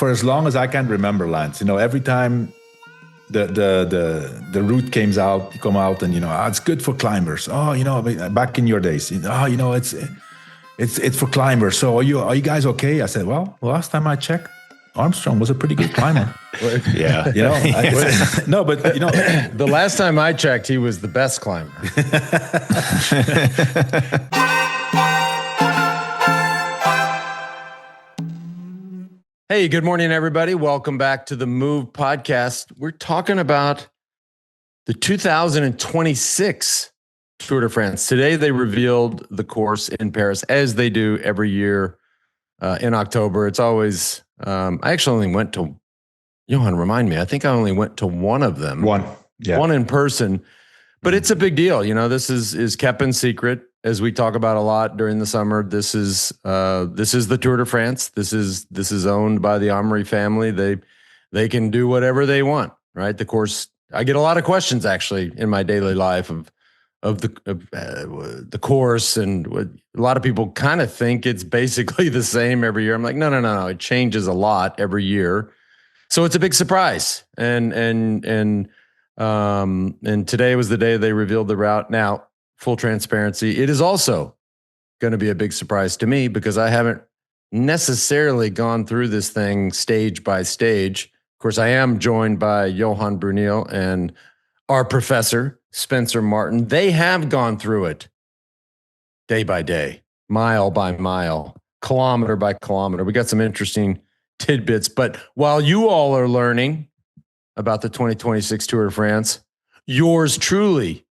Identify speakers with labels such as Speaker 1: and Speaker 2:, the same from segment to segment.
Speaker 1: for as long as I can remember, Lance. Every time the route come out, and it's good for climbers. Back in your days, it's for climbers. So are you guys okay? I said, well, last time I checked, Armstrong was a pretty good climber.
Speaker 2: Yeah.
Speaker 1: No, but
Speaker 3: the last time I checked, he was the best climber. Hey, good morning, everybody. Welcome back to the Move podcast. We're talking about the 2026 Tour de France. Today, they revealed the course in Paris, as they do every year in October. It's always, I actually only went to, Johan, remind me, I think I only went to one of them.
Speaker 1: One in person.
Speaker 3: But it's a big deal. This is kept in secret, as we talk about a lot during the summer. This is the Tour de France. This is owned by the Omri family. They can do whatever they want, right? The course. I get a lot of questions actually in my daily life of the course, and a lot of people kind of think it's basically the same every year. I'm like, no. It changes a lot every year, so it's a big surprise. And today was the day they revealed the route. Now, full transparency, it is also going to be a big surprise to me because I haven't necessarily gone through this thing stage by stage. Of course, I am joined by Johan Bruneel and our professor, Spencer Martin. They have gone through it day by day, mile by mile, kilometer by kilometer. We got some interesting tidbits. But while you all are learning about the 2026 Tour de France, yours truly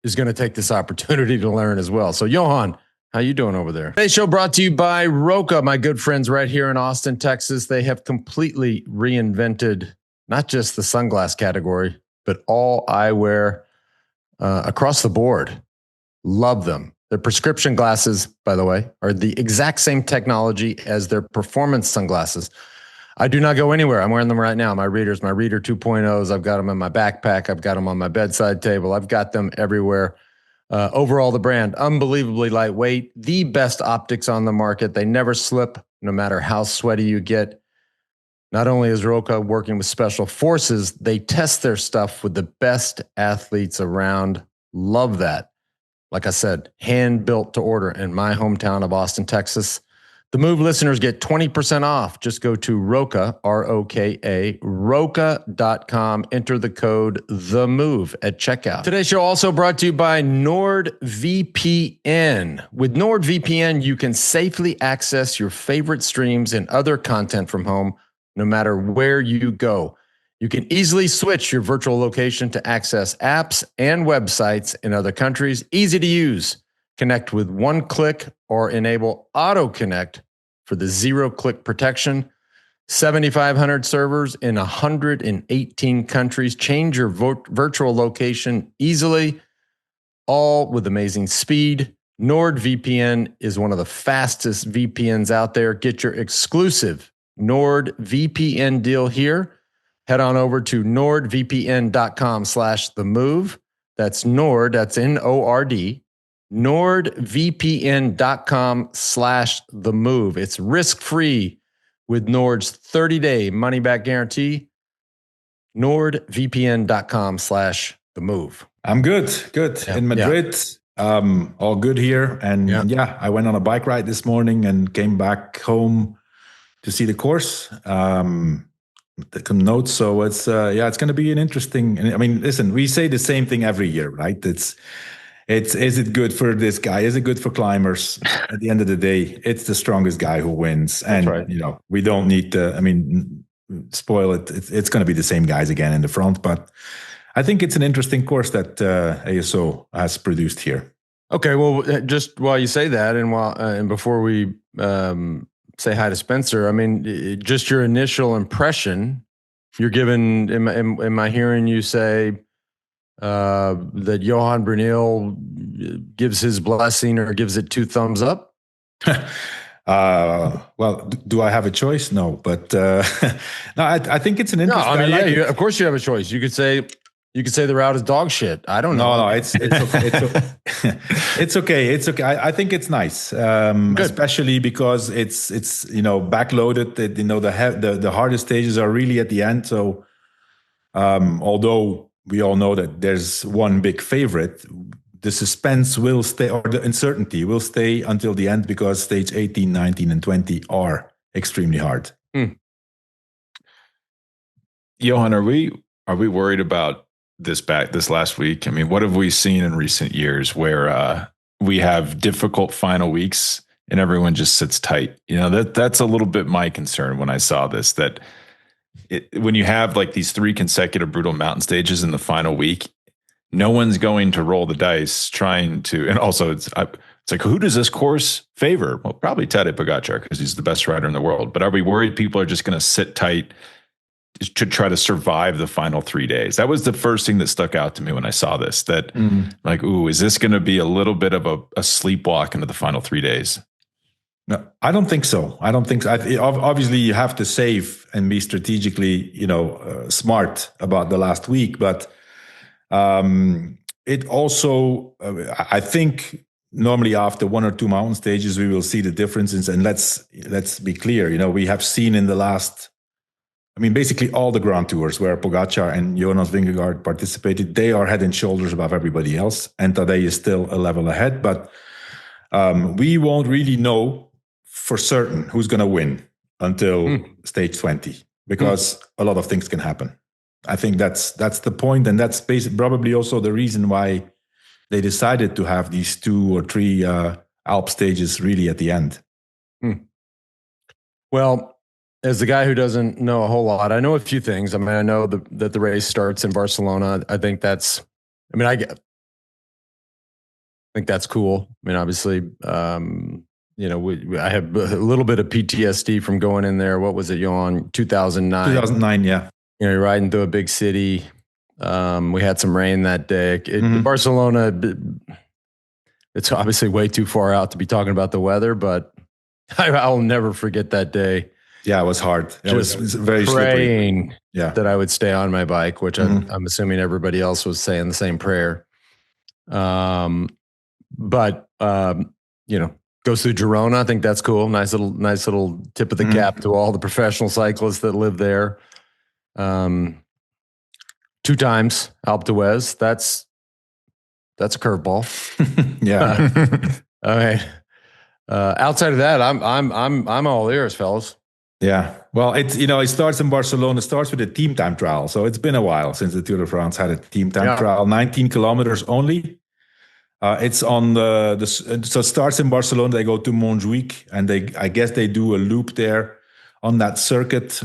Speaker 3: is going to take this opportunity to learn as well. So, Johan, how you doing over there? Today's show brought to you by Roka, my good friends right here in Austin, Texas. They have completely reinvented not just the sunglass category, but all eyewear across the board. Love them. Their prescription glasses, by the way, are the exact same technology as their performance sunglasses. I do not go anywhere. I'm wearing them right now. My Reader 2.0s. I've got them in my backpack. I've got them on my bedside table. I've got them everywhere. Overall, the brand, unbelievably lightweight, the best optics on the market. They never slip, no matter how sweaty you get. Not only is Roka working with special forces, they test their stuff with the best athletes around. Love that. Like I said, hand built to order in my hometown of Austin, Texas. The Move listeners get 20% off. Just go to Roka, R-O-K-A, Roka.com. Enter the code THEMOVE at checkout. Today's show also brought to you by NordVPN. With NordVPN, you can safely access your favorite streams and other content from home, no matter where you go. You can easily switch your virtual location to access apps and websites in other countries. Easy to use. Connect with one click or enable auto connect for the 0-click protection. 7,500 servers in 118 countries. Change your virtual location easily, all with amazing speed. NordVPN is one of the fastest VPNs out there. Get your exclusive NordVPN deal here. Head on over to nordvpn.com/themove. That's Nord, that's N-O-R-D. nordvpn.com/themove. It's risk-free with Nord's 30-day money-back guarantee. nordvpn.com/themove.
Speaker 1: I'm good. Yeah, in Madrid, all good here. And I went on a bike ride this morning and came back home to see the course. Take some notes. So it's going to be an interesting. I mean, listen, we say the same thing every year, right? Is it good for this guy? Is it good for climbers? At the end of the day, it's the strongest guy who wins. And,
Speaker 3: right.
Speaker 1: We don't need to, spoil it. It's going to be the same guys again in the front. But I think it's an interesting course that ASO has produced here.
Speaker 3: Okay. Well, just while you say that and before we say hi to Spencer, just your initial impression, you're given, am I hearing you say, that Johan Bruneel gives his blessing or gives it 2 thumbs up?
Speaker 1: Well, do I have a choice? No, but no, I think it's an interesting.
Speaker 3: of course you have a choice. You could say You could say the route is dog shit. I don't know.
Speaker 1: No, it's okay. It's okay. It's okay. I think it's nice, especially because it's backloaded. The hardest stages are really at the end. So although we all know that there's one big favorite, the suspense will stay, or the uncertainty will stay until the end, because stage 18, 19, and 20 are extremely hard.
Speaker 2: Johan, are we worried about this last week? I mean, what have we seen in recent years where we have difficult final weeks and everyone just sits tight? That's a little bit my concern when I saw this, that when you have like these 3 consecutive brutal mountain stages in the final week, no one's going to roll the dice trying to, and also it's like, who does this course favor? Well, probably Tadej Pogačar, because he's the best rider in the world. But are we worried people are just going to sit tight to try to survive the final 3 days? That was the first thing that stuck out to me when I saw this, that like, ooh, is this going to be a little bit of a sleepwalk into the final 3 days?
Speaker 1: No, I don't think so. Obviously, you have to save and be strategically, smart about the last week. But it also, I think, normally after 1 or 2 mountain stages, we will see the differences. And let's be clear. We have seen in the last, basically all the Grand Tours where Pogačar and Jonas Vingegaard participated, they are head and shoulders above everybody else. And Tadej is still a level ahead. But we won't really know for certain who's going to win until stage 20, because a lot of things can happen. I think that's the point, and that's probably also the reason why they decided to have these 2 or 3 Alp stages really at the end.
Speaker 3: Well, as the guy who doesn't know a whole lot, I know a few things. I know that the race starts in Barcelona. I think that's, I think that's cool. Obviously, I have a little bit of PTSD from going in there. What was it, Johan? 2009.
Speaker 1: 2009, yeah.
Speaker 3: You're riding through a big city. We had some rain that day. Barcelona, it's obviously way too far out to be talking about the weather, but I'll never forget that day.
Speaker 1: Yeah, it was hard. It was very
Speaker 3: praying
Speaker 1: slippery.
Speaker 3: That I would stay on my bike, which I'm assuming everybody else was saying the same prayer. But goes through Girona. I think that's cool. Nice little tip of the cap to all the professional cyclists that live there. 2 times Alpe d'Huez. That's a curveball.
Speaker 1: Yeah.
Speaker 3: All right. Outside of that, I'm all ears, fellas.
Speaker 1: Yeah. Well, it starts in Barcelona. It starts with a team time trial. So it's been a while since the Tour de France had a team time trial. 19 kilometers only. It's on so it starts in Barcelona. They go to Montjuic, and I guess they do a loop there on that circuit.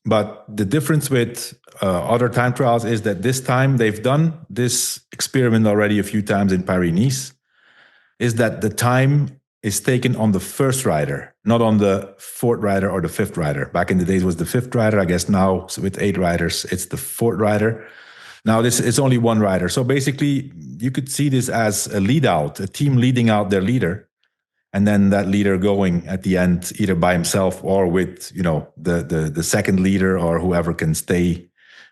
Speaker 1: But the difference with other time trials is that this time they've done this experiment already a few times in Paris-Nice, is that the time is taken on the first rider, not on the 4th rider or the 5th rider. Back in the days it was the 5th rider. I guess now with 8 riders, it's the 4th rider. Now it's only 1 rider. So basically you could see this as a lead out, a team leading out their leader, and then that leader going at the end either by himself or with the second leader or whoever can stay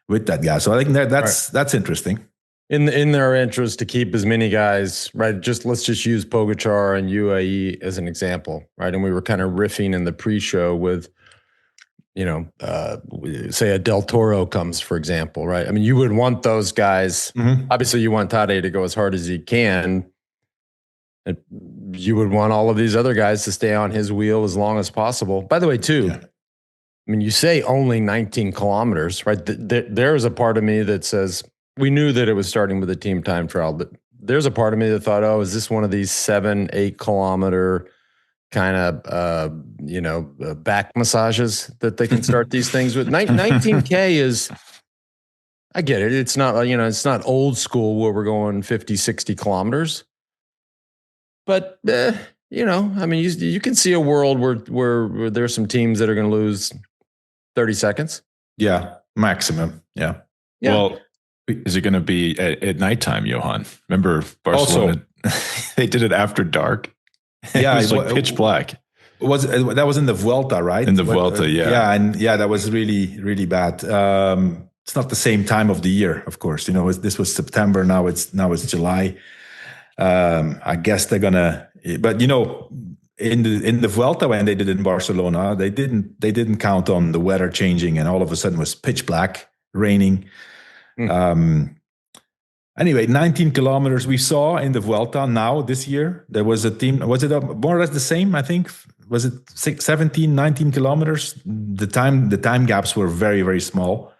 Speaker 1: with that guy. So I think that's interesting.
Speaker 3: In their interest to keep as many guys, right? Let's just use Pogačar and UAE as an example, right? And we were kind of riffing in the pre-show with, say a Del Toro comes, for example, right? You would want those guys. Obviously, you want Tadej to go as hard as he can. And you would want all of these other guys to stay on his wheel as long as possible. By the way, too, you say only 19 kilometers, right? There's a part of me that says, we knew that it was starting with a team time trial, but there's a part of me that thought, is this one of these 7-8 kilometer kind of, back massages that they can start these things with? 19K is, I get it. It's not, it's not old school where we're going 50, 60 kilometers. But, you can see a world where there's some teams that are going to lose 30 seconds.
Speaker 1: Yeah, maximum. Yeah.
Speaker 2: Well, is it going to be at nighttime, Johan? Remember Barcelona? They did it after dark.
Speaker 1: Yeah,
Speaker 2: it was pitch black.
Speaker 1: That was in the Vuelta, right?
Speaker 2: In the Vuelta, yeah.
Speaker 1: Yeah, and that was really, really bad. it's not the same time of the year, of course. This was September. Now it's July. I guess they're gonna, but in the Vuelta when they did it in Barcelona, they didn't count on the weather changing and all of a sudden it was pitch black, raining. Anyway, 19 kilometers we saw in the Vuelta. Now this year there was a team. Was it more or less the same? I think was it 17, 19 kilometers. The time gaps were very, very small.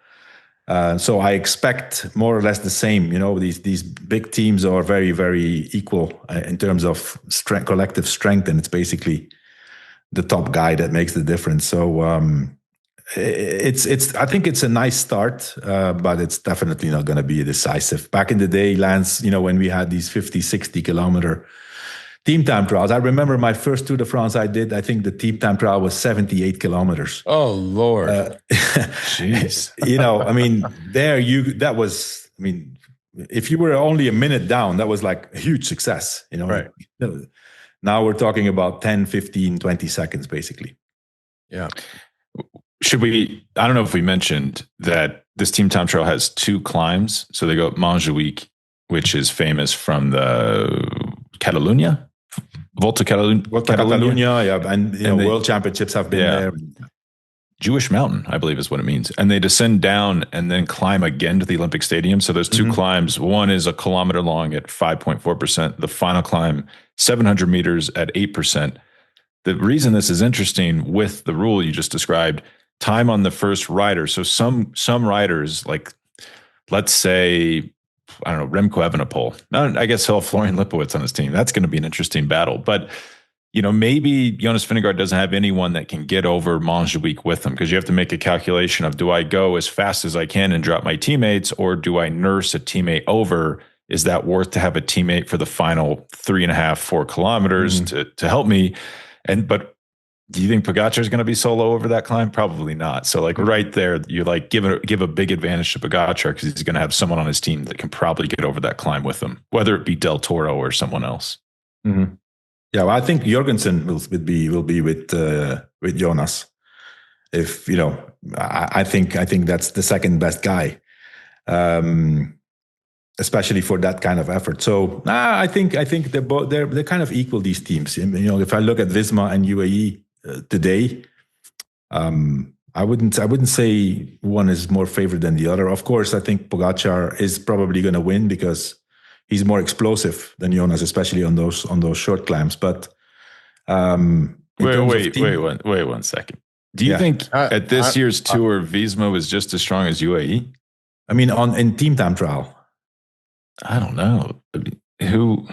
Speaker 1: So I expect more or less the same. These big teams are very, very equal in terms of strength, collective strength, and it's basically the top guy that makes the difference. So I think it's a nice start, but it's definitely not going to be decisive. Back in the day, Lance, when we had these 50, 60 kilometer team time trials. I remember my first Tour de France I did. I think the team time trial was 78 kilometers.
Speaker 3: Oh, Lord.
Speaker 1: Jeez. If you were only a minute down, that was like a huge success.
Speaker 3: Right.
Speaker 1: Now we're talking about 10, 15, 20 seconds, basically.
Speaker 3: Yeah.
Speaker 2: I don't know if we mentioned that this team time trial has 2 climbs. So they go up Montjuic, which is famous from the Catalunya. Volta Catalunya,
Speaker 1: yeah, and world championships have been there.
Speaker 2: Jewish Mountain, I believe is what it means. And they descend down and then climb again to the Olympic Stadium. So there's 2 climbs. One is a kilometer long at 5.4%. The final climb, 700 meters at 8%. The reason this is interesting with the rule you just described, time on the first rider. So some riders, like let's say, I don't know, Remco Evenepoel. I guess he'll have Florian Lipowitz on his team. That's going to be an interesting battle. But, maybe Jonas Vingegaard doesn't have anyone that can get over Montjuic with him, because you have to make a calculation of, do I go as fast as I can and drop my teammates, or do I nurse a teammate over? Is that worth to have a teammate for the final 3.5, 4 kilometers to help me? But do you think Pogacar is going to be solo over that climb? Probably not. So right there, you give a big advantage to Pogacar because he's going to have someone on his team that can probably get over that climb with him, whether it be Del Toro or someone else.
Speaker 1: Mm-hmm. Yeah, well, I think Jorgensen will be with Jonas. If I think that's the second best guy, especially for that kind of effort. So I think they're kind of equal, these teams. If I look at Visma and UAE today, I wouldn't say one is more favored than the other. Of course, I think Pogacar is probably going to win because he's more explosive than Jonas, especially on those short climbs. But
Speaker 2: wait one second. Do you think at this year's tour, Visma was just as strong as UAE?
Speaker 1: I mean, in team time trial.
Speaker 2: I don't know who.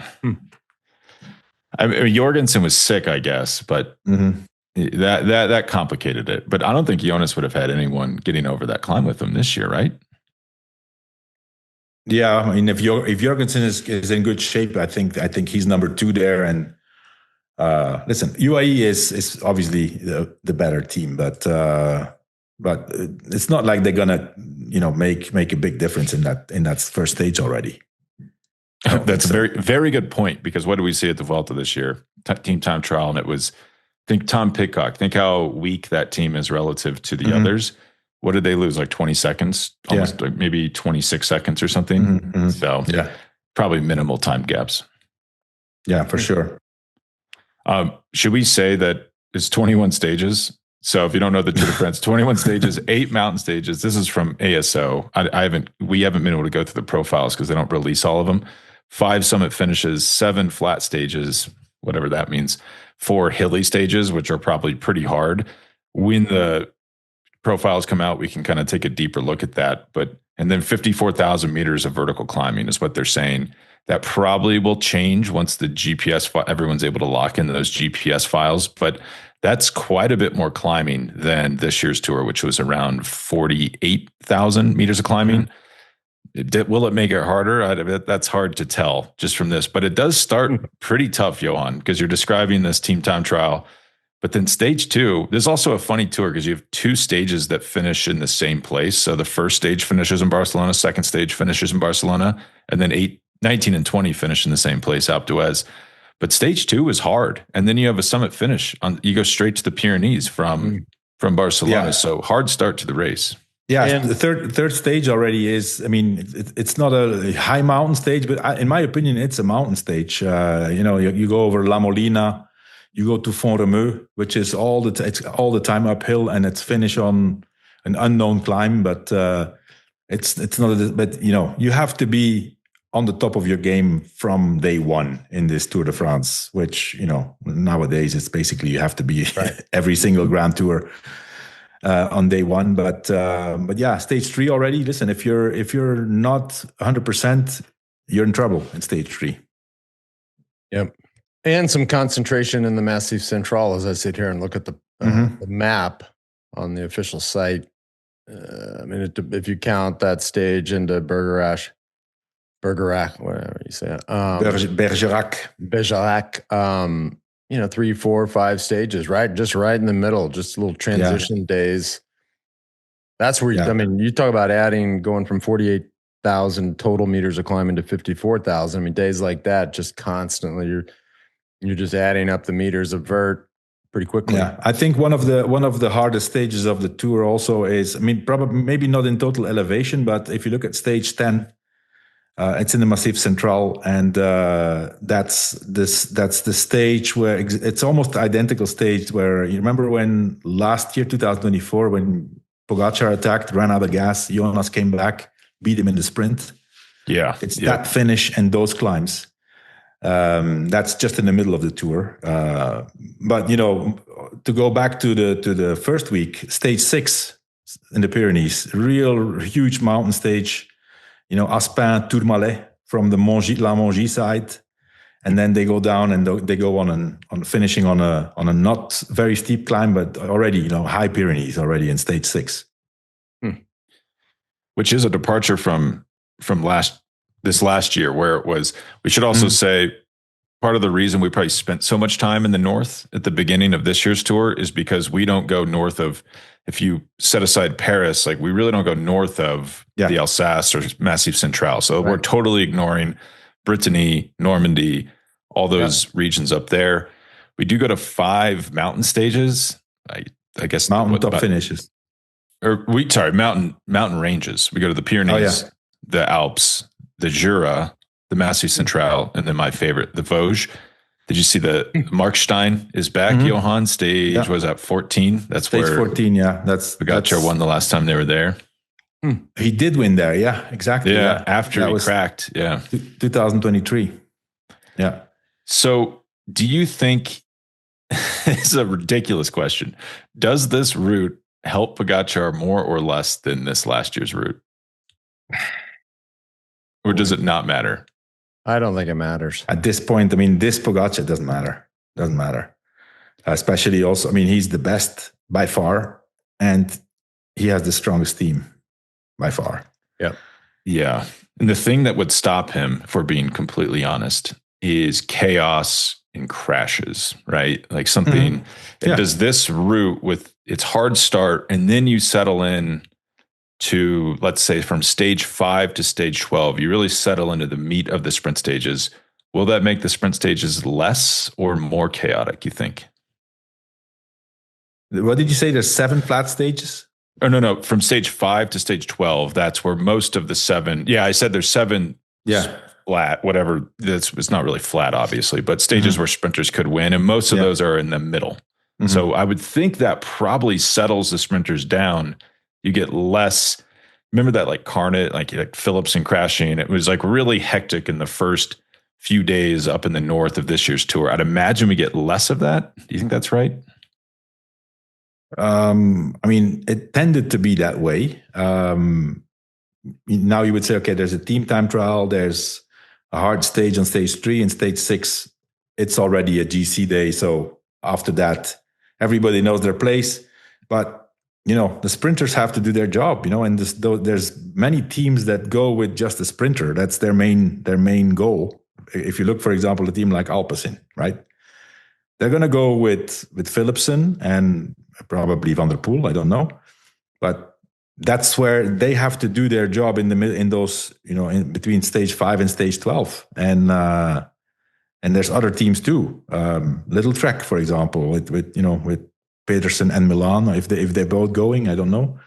Speaker 2: I mean, Jorgensen was sick, I guess, but that complicated it. But I don't think Jonas would have had anyone getting over that climb with him this year, right?
Speaker 1: Yeah, I mean, if Jorgensen is in good shape, I think he's number 2 there. And listen, UAE is obviously the better team, but it's not like they're gonna make a big difference in that first stage already.
Speaker 2: That's a very, very good point, because what do we see at the Vuelta this year? Team time trial, and it was, think Tom Pidcock. Think how weak that team is relative to the others. What did they lose? Like 20 seconds? Almost like maybe 26 seconds or something. So probably minimal time gaps.
Speaker 1: Yeah, for sure.
Speaker 2: Should we say that it's 21 stages? So if you don't know the Tour de France, 21 stages, 8 mountain stages. This is from ASO. We haven't been able to go through the profiles because they don't release all of them. 5 summit finishes, 7 flat stages, whatever that means, 4 hilly stages, which are probably pretty hard. When the profiles come out, we can kind of take a deeper look at that. And then 54,000 meters of vertical climbing is what they're saying. That probably will change once the GPS, everyone's able to lock in those GPS files. But that's quite a bit more climbing than this year's tour, which was around 48,000 meters of climbing. Will it make it harder? That's hard to tell just from this, but it does start pretty tough, Johan, because you're describing this team time trial. But then stage 2, there's also a funny tour because you have 2 stages that finish in the same place. So the first stage finishes in Barcelona, second stage finishes in Barcelona, and then 19 and 20 finish in the same place, Alpe d'Huez. But stage 2 is hard. And then you have a summit finish. You go straight to the Pyrenees from Barcelona. Yeah. So hard start to the race.
Speaker 1: Yeah, and the third stage already is. I mean, it's not a high mountain stage, but in my opinion, it's a mountain stage. You go over La Molina, you go to Font-Romeu, which is it's all the time uphill, and it's finished on an unknown climb. But it's not. But you have to be on the top of your game from day one in this Tour de France, which nowadays it's basically you have to be every single Grand Tour. On day one, but yeah, stage 3 already. Listen, if you're not 100%, you're in trouble in stage 3.
Speaker 3: Yep, and some concentration in the Massif Central as I sit here and look at the map on the official site. I mean, if you count that stage into Bergerac, whatever you say,
Speaker 1: Bergerac.
Speaker 3: 3, 4, 5 stages, right? Just right in the middle, just little transition days. That's where, I mean, you talk about going from 48,000 total meters of climbing to 54,000. I mean, days like that, just constantly, you're just adding up the meters of vert pretty quickly.
Speaker 1: Yeah, I think one of the hardest stages of the tour also is, I mean, probably maybe not in total elevation, but if you look at stage 10, it's in the Massif Central, and that's the stage where it's almost the identical stage where you remember when last year, 2024, when Pogacar attacked, ran out of gas, Jonas came back, beat him in the sprint.
Speaker 2: Yeah,
Speaker 1: it's that finish and those climbs. That's just in the middle of the tour. But to go back to the first week, stage 6 in the Pyrenees, real huge mountain stage. Aspin, Tourmalet from the La Mongie side, and then they go down and they go on finishing on a not very steep climb, but already high Pyrenees already in stage 6,
Speaker 2: which is a departure from this last year where it was. We should also say part of the reason we probably spent so much time in the north at the beginning of this year's tour is because we don't go north of. If you set aside Paris, like we really don't go north of the Alsace or Massif Central. So we're totally ignoring Brittany, Normandy, all those regions up there. We do go to 5 mountain stages. I guess
Speaker 1: mountain top finishes.
Speaker 2: Mountain ranges. We go to the Pyrenees, the Alps, the Jura, the Massif Central, and then my favorite, the Vosges. Did you see the Markstein is back? Johan stage was at 14. That's
Speaker 1: stage
Speaker 2: where
Speaker 1: 14. Yeah,
Speaker 2: Pogacar won the last time they were there.
Speaker 1: He did win there. Yeah, exactly.
Speaker 2: Yeah, after he cracked. Yeah,
Speaker 1: 2023. Yeah.
Speaker 2: So, do you think it's a ridiculous question? Does this route help Pogacar more or less than this last year's route, or does it not matter?
Speaker 3: I don't think it matters.
Speaker 1: At this point, I mean, this Pogacar doesn't matter. Doesn't matter. Especially also, I mean, he's the best by far, and he has the strongest team by far.
Speaker 3: Yeah.
Speaker 2: Yeah. And the thing that would stop him, if we're being completely honest, is chaos and crashes, right? Like something, does this route with its hard start, and then you settle in to, let's say, from stage 5 to stage 12, you really settle into the meat of the sprint stages. Will that make the sprint stages less or more chaotic, you think?
Speaker 1: What did you say? There's 7 flat stages?
Speaker 2: Oh, no. From stage 5 to stage 12, that's where most of the 7. Yeah, I said there's 7 flat, whatever. It's not really flat, obviously, but stages where sprinters could win. And most of those are in the middle. So I would think that probably settles the sprinters down. You get less. Remember that like Carnot, like Philipsen crashing. It was like really hectic in the first few days up in the north of this year's tour. I'd imagine we get less of that. Do you think that's right?
Speaker 1: I mean, it tended to be that way. Now you would say, okay, there's a team time trial. There's a hard stage on stage 3 and stage 6. It's already a GC day. So after that, everybody knows their place. But the sprinters have to do their job, and there's many teams that go with just a sprinter. That's their main goal. If you look, for example, a team like Alpecin, right? They're going to go with Philipsen and probably Van der Poel. I don't know, but that's where they have to do their job in those, in between stage 5 and stage 12. And there's other teams too. Little Trek, for example, with Peterson and Milan, if they're both going, I don't know.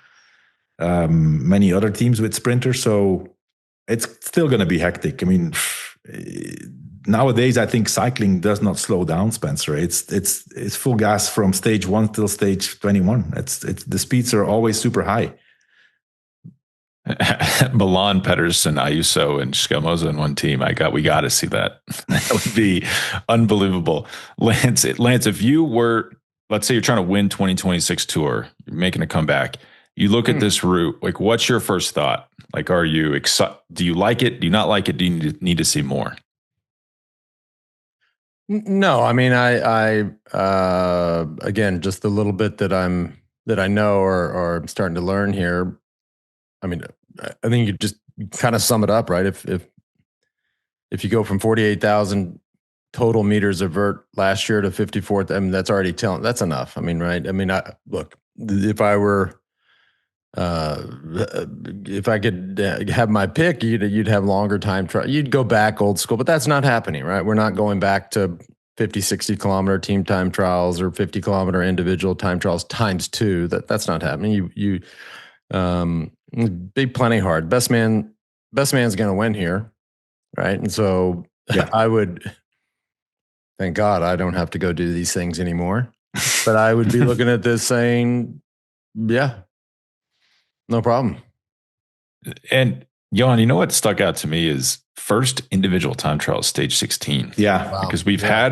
Speaker 1: many other teams with sprinters. So it's still going to be hectic. I mean, nowadays I think cycling does not slow down, Spencer. It's full gas from stage 1 till stage 21. It's the speeds are always super high.
Speaker 2: Milan, Pedersen, Ayuso, and Scamoza in one team. We got to see that. That would be unbelievable. Lance, if you were, let's say you're trying to win 2026 Tour, you're making a comeback. You look at this route, like, what's your first thought? Like, are you excited? Do you like it? Do you not like it? Do you need to see more?
Speaker 3: No, I mean, I again, just the little bit that I know or I'm starting to learn here. I mean, I think you just kind of sum it up, right? If you go from 48,000 total meters of vert last year to 54th, I mean, that's already that's enough. I mean, right? I mean, look, if I were, if I could have my pick, you'd have longer time trial. You'd go back old school, but that's not happening, right? We're not going back to 50, 60 kilometer team time trials or 50 kilometer individual time trials times 2. That's not happening. Be plenty hard. Best man's going to win here, right? And so I would, thank God I don't have to go do these things anymore. But I would be looking at this saying, yeah, no problem.
Speaker 2: And Johan, you know what stuck out to me is first individual time trial stage 16.
Speaker 1: Yeah,
Speaker 2: wow. Because we've had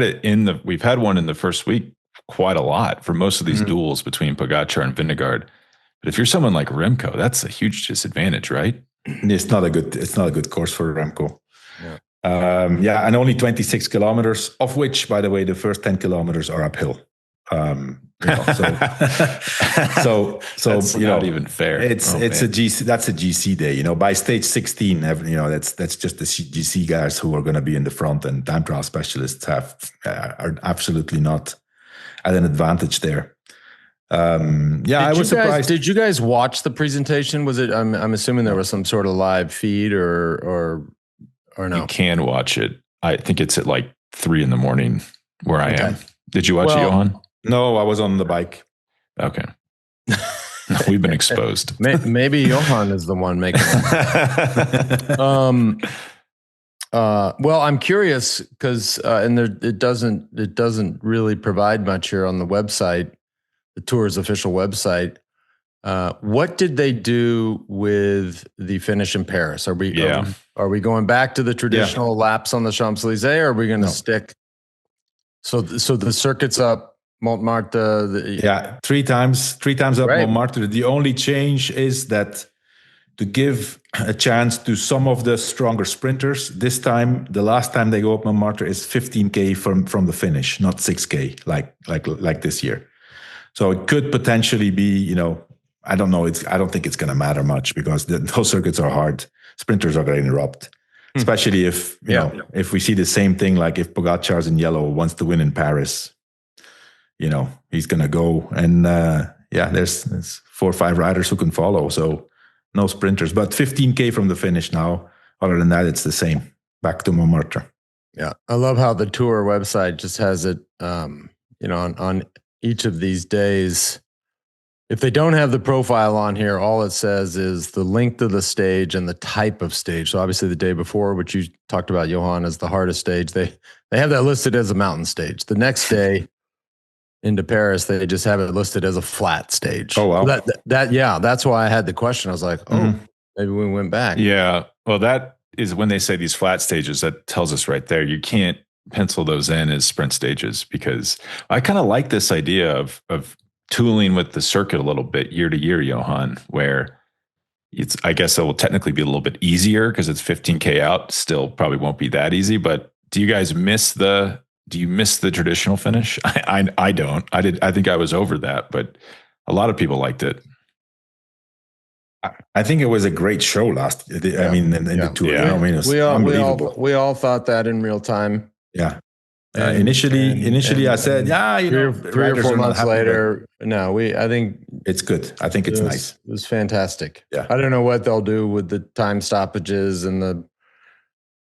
Speaker 2: one in the first week quite a lot for most of these duels between Pogačar and Vingegaard. But if you're someone like Remco, that's a huge disadvantage, right?
Speaker 1: It's not a good course for Remco. Yeah. And only 26 kilometers, of which, by the way, the first 10 kilometers are uphill. So
Speaker 2: that's not even fair.
Speaker 1: It's a GC. That's a GC day. By stage 16, that's just the GC guys who are going to be in the front, and time trial specialists are absolutely not at an advantage there. I was surprised.
Speaker 3: Did you guys watch the presentation? Was it? I'm assuming there was some sort of live feed or no.
Speaker 2: You can watch it. I think it's at like 3 a.m. where I am. Did you watch it, Johan?
Speaker 1: No, I was on the bike.
Speaker 2: Okay. We've been exposed.
Speaker 3: Maybe Johan is the one making it. Well, I'm curious because it doesn't really provide much here on the website, the tour's official website. What did they do with the finish in Paris? Are we going back to the traditional laps on the Champs-Élysées, or are we going to stick? So the circuit's up Montmartre.
Speaker 1: 3 times up Montmartre. The only change is that to give a chance to some of the stronger sprinters, this time, the last time they go up Montmartre is 15K from the finish, not 6K like this year. So it could potentially be, I don't know. I don't think it's going to matter much because those circuits are hard. Sprinters are going to erupt, especially if if we see the same thing, like if Pogačar's in yellow wants to win in Paris, he's going to go. And there's 4 or 5 riders who can follow. So no sprinters, but 15K from the finish now. Other than that, it's the same. Back to Montmartre.
Speaker 3: Yeah, I love how the tour website just has it. On each of these days, if they don't have the profile on here, all it says is the length of the stage and the type of stage. So obviously the day before, which you talked about, Johan, is the hardest stage. They have that listed as a mountain stage. The next day into Paris, they just have it listed as a flat stage.
Speaker 1: Oh, wow.
Speaker 3: So that's why I had the question. I was like, maybe we went back.
Speaker 2: Yeah. Well, that is when they say these flat stages, that tells us right there, you can't pencil those in as sprint stages, because I kind of like this idea of tooling with the circuit a little bit year to year, Johan, where I guess it will technically be a little bit easier because it's 15K out. Still probably won't be that easy, but do you guys miss the traditional finish? I don't. I think I was over that, but a lot of people liked it.
Speaker 1: I think it was a great show last. I mean, in the tour.
Speaker 2: Yeah.
Speaker 1: It's unbelievable.
Speaker 3: We all thought that in real time.
Speaker 1: Yeah. Initially, I said, 3 or 4
Speaker 3: months later. No, I think
Speaker 1: it's good. I think it's nice.
Speaker 3: It was fantastic.
Speaker 1: Yeah.
Speaker 3: I don't know what they'll do with the time stoppages and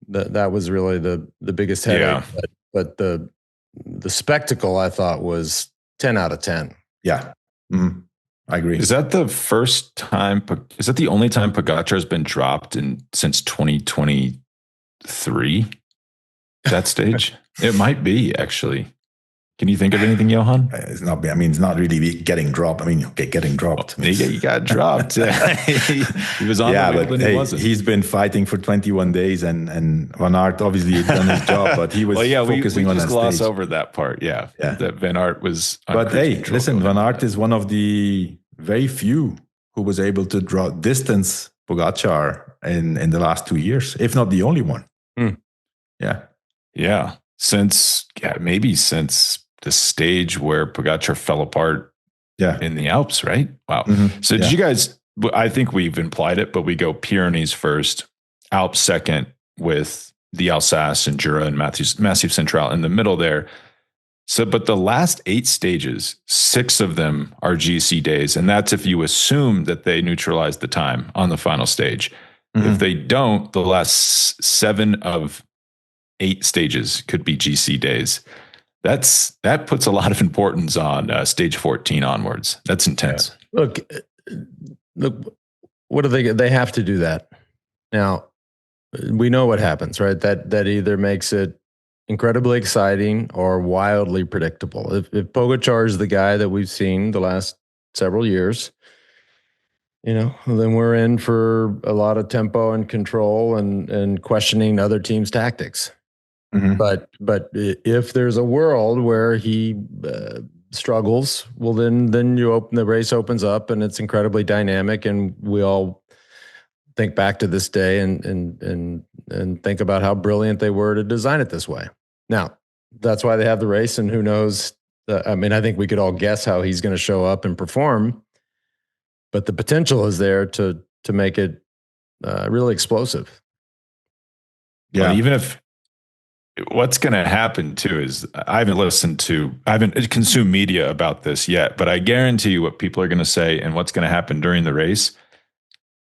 Speaker 3: that was really the biggest headache.
Speaker 2: Yeah.
Speaker 3: But the spectacle I thought was 10 out of 10.
Speaker 1: Yeah. Mm-hmm. I agree.
Speaker 2: Is that the first time? Is that the only time Pogacar has been dropped since 2023? That stage? It might be, actually. Can you think of anything, Johan?
Speaker 1: It's not. I mean, it's not really getting dropped. I mean, okay, getting dropped.
Speaker 2: He got dropped. he was on.
Speaker 1: Yeah, but hey, he's been fighting for 21 days, and Van Aert obviously had done his job, but he was focusing on that stage.
Speaker 2: We just gloss over that part. Yeah, that Van Aert was.
Speaker 1: But hey, listen, Van Aert is one of the very few who was able to draw distance Pogacar in the last 2 years, if not the only one.
Speaker 2: Yeah. Maybe since the stage where Pogacar fell apart in the Alps, right? Wow. Mm-hmm. So did you guys, I think we've implied it, but we go Pyrenees first, Alps second with the Alsace and Jura and Massif Central in the middle there. So, but the last 8 stages, 6 of them are GC days. And that's if you assume that they neutralize the time on the final stage. Mm-hmm. If they don't, the last 7 of 8 stages could be GC days. That puts a lot of importance on stage 14 onwards. That's intense.
Speaker 3: Yeah. Look, what do they have to do that. Now, we know what happens, right? That either makes it incredibly exciting or wildly predictable. If Pogacar is the guy that we've seen the last several years, then we're in for a lot of tempo and control and questioning other teams' tactics. Mm-hmm. But if there's a world where he struggles, well, then the race opens up and it's incredibly dynamic, and we all think back to this day and think about how brilliant they were to design it this way. Now, that's why they have the race, and who knows? I think we could all guess how he's going to show up and perform, but the potential is there to make it really explosive.
Speaker 2: Yeah, even if. What's going to happen too is I haven't consumed media about this yet, but I guarantee you what people are going to say and what's going to happen during the race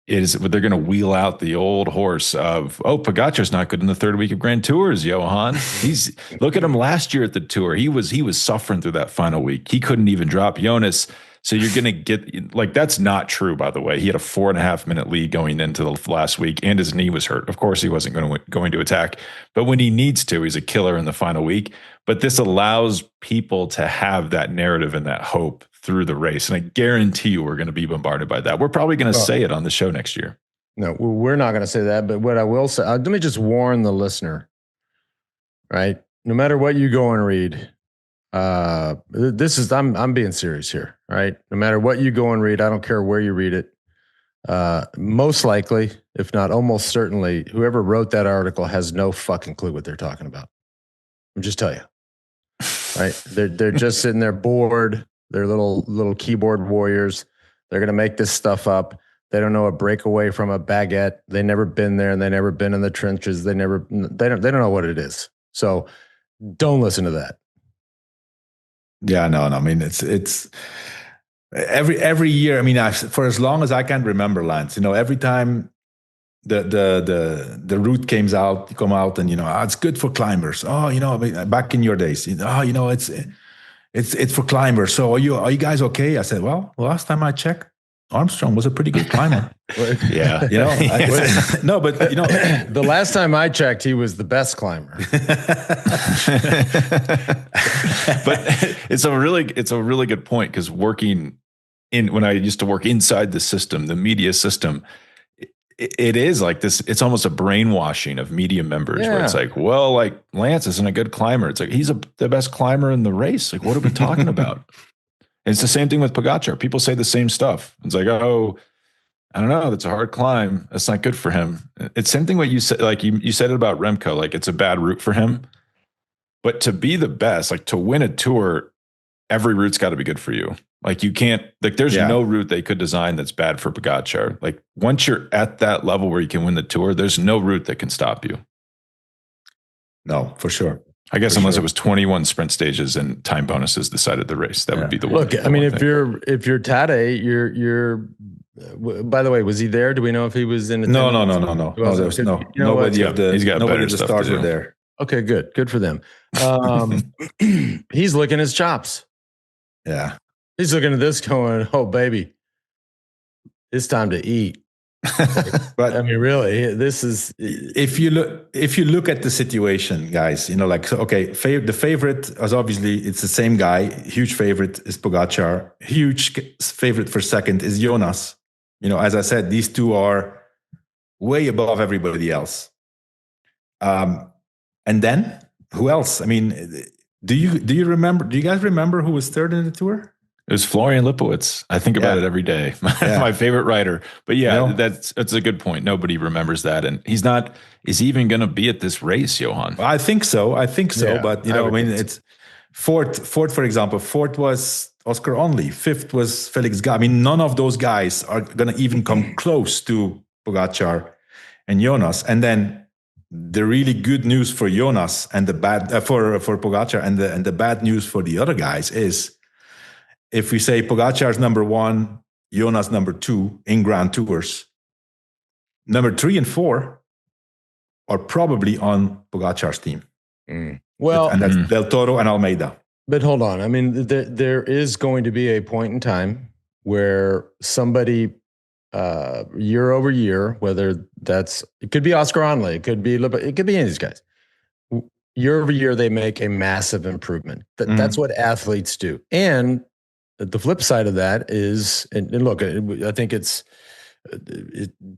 Speaker 2: is they're going to wheel out the old horse of, Pogacar's not good in the third week of Grand Tours, Johan. Look at him last year at the Tour. He was suffering through that final week. He couldn't even drop Jonas. So you're going to get that's not true, by the way. He had a 4.5 minute lead going into the last week, and his knee was hurt. Of course, he wasn't going to attack, but when he needs to, he's a killer in the final week. But this allows people to have that narrative and that hope through the race, and I guarantee you, we're going to be bombarded by that. We're probably going to say it on the show next year.
Speaker 3: No, we're not going to say that. But what I will say, let me just warn the listener. Right, no matter what you go and read. I'm being serious here, right? No matter what you go and read, I don't care where you read it. Most likely, if not almost certainly, whoever wrote that article has no fucking clue what they're talking about. I'm just telling you, right? They're just sitting there bored. They're little keyboard warriors. They're gonna make this stuff up. They don't know a breakaway from a baguette. They never been there, and they never been in the trenches. They don't know what it is. So don't listen to that.
Speaker 1: Yeah, no. I mean, it's every year. I mean, for as long as I can remember, Lance. Every time the route come out, and it's good for climbers. Back in your days, it's for climbers. So are you guys okay? I said, well, last time I checked, Armstrong was a pretty good climber.
Speaker 2: Yeah.
Speaker 1: No, but
Speaker 3: the last time I checked, he was the best climber.
Speaker 2: But it's a really good point, because when I used to work inside the system, the media system, it is like this. It's almost a brainwashing of media members where it's like, well, like Lance isn't a good climber. It's like, he's the best climber in the race. Like, what are we talking about? And it's the same thing with Pogacar. People say the same stuff. It's like, I don't know. That's a hard climb. That's not good for him. It's the same thing what you said. Like you said it about Remco. Like, it's a bad route for him. But to be the best, like to win a Tour, every route's got to be good for you. Like you can't. Like there's no route they could design that's bad for Pogacar. Like once you're at that level where you can win the Tour, there's no route that can stop you.
Speaker 1: No, for sure.
Speaker 2: I guess unless it was 21 sprint stages and time bonuses decided the race, that would be the one.
Speaker 3: Look, I mean, if you're Tadej, you're. By the way, was he there? Do we know if he was in?
Speaker 1: No. There's nobody of the.
Speaker 2: He's got
Speaker 1: nobody
Speaker 2: better
Speaker 1: of the
Speaker 2: stuff
Speaker 1: stars
Speaker 2: to do.
Speaker 1: were there.
Speaker 3: Okay, good for them. He's licking his chops.
Speaker 1: Yeah.
Speaker 3: He's looking at this going, oh, baby, it's time to eat. But I mean, really, this is
Speaker 1: if you look at the situation, guys, okay, the favorite is obviously it's the same guy. Huge favorite is Pogačar. Huge favorite for second is Jonas. As I said, these two are way above everybody else. And then who else? I mean, do you remember? Do you guys remember who was third in the Tour?
Speaker 2: It was Florian Lipowitz. I think about it every day. My favorite writer. But that's a good point. Nobody remembers that. And he's not, is he even going to be at this race, Johan?
Speaker 1: I think so. Yeah, but, it's fourth, for example, fourth was Oscar Only. Fifth was Felix Gall. I mean, none of those guys are going to even come close to Pogačar and Jonas. And then the really good news for Jonas and the bad for Pogačar and the bad news for the other guys is, if we say Pogačar's number one, Jonas number two in Grand Tours, number 3 and 4 are probably on Pogačar's team.
Speaker 3: Well,
Speaker 1: and that's Del Toro and Almeida.
Speaker 3: But hold on. I mean, there is going to be a point in time where somebody year over year, whether it could be Oscar Onley, it could be any of these guys. Year over year, they make a massive improvement. That's what athletes do. And the flip side of that is, and look, I think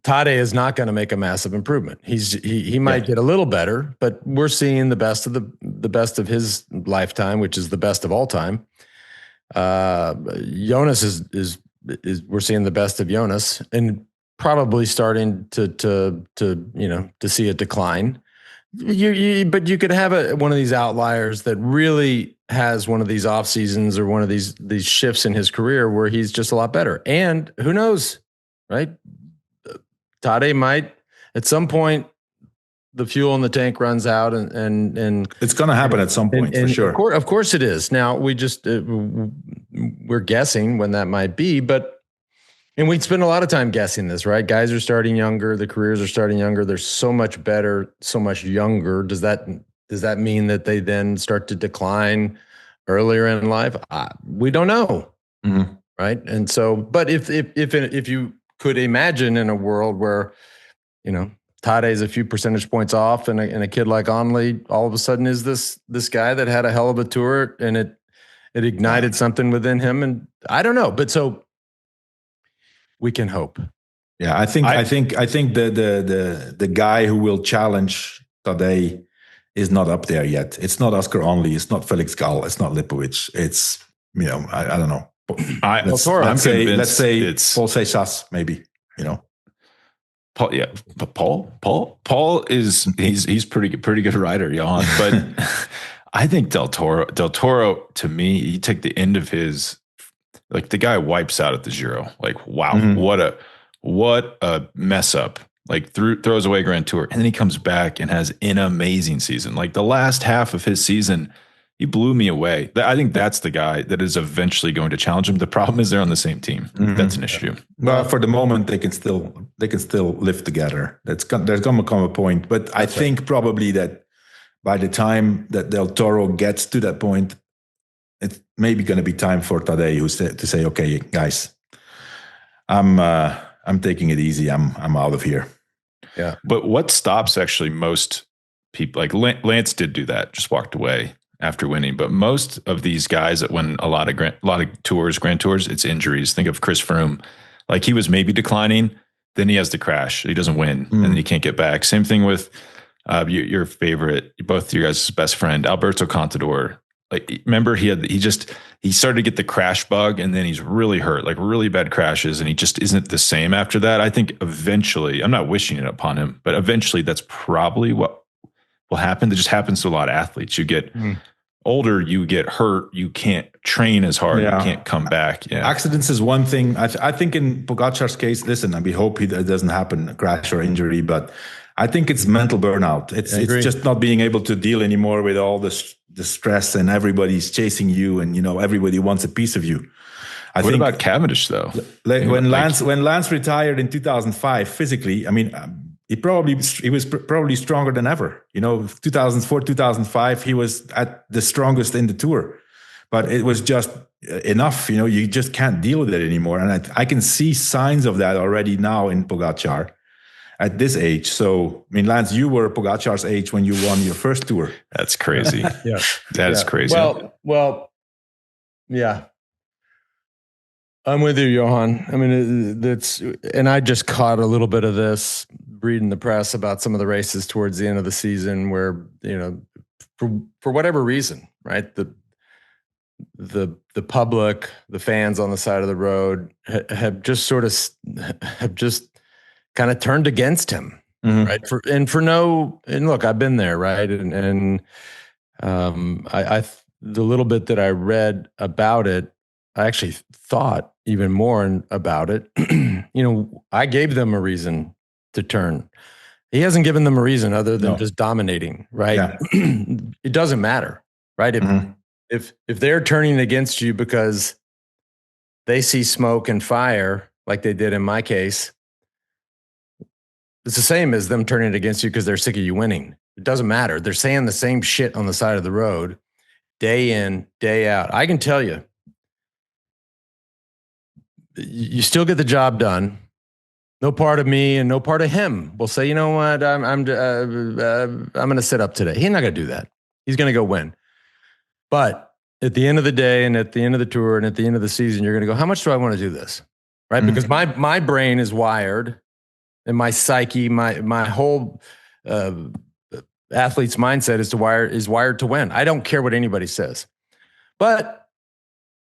Speaker 3: Tadej is not going to make a massive improvement. He might get a little better, but we're seeing the best of his lifetime, which is the best of all time. Jonas is we're seeing the best of Jonas, and probably starting to see a decline. But you could have one of these outliers that really has one of these off seasons or one of these shifts in his career where he's just a lot better. And who knows, right? Tadej might at some point the fuel in the tank runs out, and
Speaker 1: it's going to happen at some point for sure.
Speaker 3: Of course it is. Now we just we're guessing when that might be, and we'd spend a lot of time guessing this, right? Guys are starting younger. The careers are starting younger. They're so much better, so much younger. Does that mean that they then start to decline earlier in life? We don't know, right? And so, but if you could imagine in a world where, Tadej is a few percentage points off, and a kid like Onley all of a sudden is this guy that had a hell of a tour, and it ignited something within him, and I don't know, but so. We can hope.
Speaker 1: Yeah, I think the guy who will challenge Tadej is not up there yet. It's not Oscar Only. It's not Felix Gall. It's not Lipowitz. It's I don't know. Let's say it's Paul Seychelles, maybe.
Speaker 2: Paul, yeah, Paul is he's pretty good rider, Johan. But I think Del Toro to me, you take the end of his. Like the guy wipes out at the Giro. Like, wow, what a mess up. Like throws away Grand Tour. And then he comes back and has an amazing season. Like the last half of his season, he blew me away. I think that's the guy that is eventually going to challenge him. The problem is they're on the same team. That's an issue.
Speaker 1: Well, for the moment, they can still live together. There's going to come a point. But I think probably that by the time that Del Toro gets to that point, it's maybe going to be time for Tadej to say, okay, guys, I'm taking it easy. I'm out of here.
Speaker 2: Yeah. But what stops actually most people, like Lance did do that, just walked away after winning. But most of these guys that win a lot of Grand Tours, it's injuries. Think of Chris Froome. Like he was maybe declining, then he has to crash. He doesn't win, and then he can't get back. Same thing with your favorite, both your guys' best friend, Alberto Contador. Like, remember he started to get the crash bug, and then he's really hurt, like really bad crashes, and he just isn't the same after that. I think eventually, I'm not wishing it upon him, but eventually that's probably what will happen. That just happens to a lot of athletes. You get older, you get hurt, you can't train as hard, you can't come back. Yeah.
Speaker 1: Accidents is one thing. I think in Pogačar's case, listen, we hope it doesn't happen, a crash or injury, but I think it's mental burnout. It's just not being able to deal anymore with all the stress, and everybody's chasing you, and everybody wants a piece of you.
Speaker 2: What about Cavendish though?
Speaker 1: When Lance retired in 2005, physically, I mean, he was probably stronger than ever. 2004, 2005, he was at the strongest in the Tour. but it was just enough. You just can't deal with it anymore. And I can see signs of that already now in Pogačar at this age. So, Lance, you were Pogačar's age when you won your first Tour.
Speaker 2: That's crazy.
Speaker 3: Yeah.
Speaker 2: That is crazy.
Speaker 3: Well, yeah. I'm with you, Johan. And I just caught a little bit of this reading the press about some of the races towards the end of the season where, for whatever reason, right? The public, the fans on the side of the road have just kind of turned against him, right? And look, I've been there, right? And I the little bit that I read about it, I actually thought even more about it. I gave them a reason to turn. He hasn't given them a reason other than just dominating, right? Yeah. It doesn't matter, right? If they're turning against you because they see smoke and fire, like they did in my case, it's the same as them turning against you because they're sick of you winning. It doesn't matter. They're saying the same shit on the side of the road, day in, day out. I can tell you, you still get the job done. No part of me and no part of him will say, you know what, I'm going to sit up today. He's not going to do that. He's going to go win. But at the end of the day and at the end of the tour and at the end of the season, you're going to go, how much do I want to do this? Right? Mm-hmm. Because my brain is wired and my psyche, my whole athlete's mindset is wired to win. I don't care what anybody says. But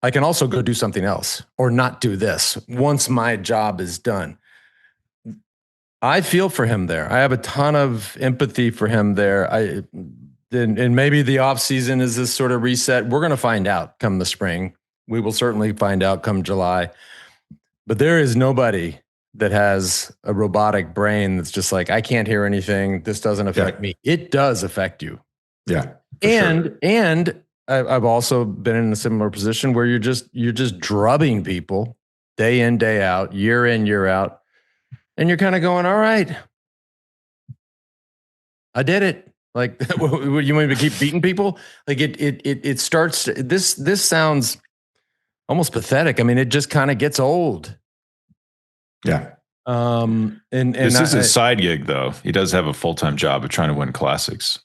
Speaker 3: I can also go do something else or not do this once my job is done. I feel for him there. I have a ton of empathy for him there. And maybe the off season is this sort of reset. We're going to find out come the spring. We will certainly find out come July. But there is nobody that has a robotic brain that's just like, I can't hear anything. This doesn't affect me. It does affect you.
Speaker 1: Yeah.
Speaker 3: And I've also been in a similar position where you're just drubbing people day in, day out, year in, year out. And you're kind of going, all right, I did it. Like, you want me to keep beating people? Like it starts, this sounds almost pathetic. I mean, it just kind of gets old.
Speaker 1: Yeah.
Speaker 3: And
Speaker 2: this is a side gig though. He does have a full-time job of trying to win classics.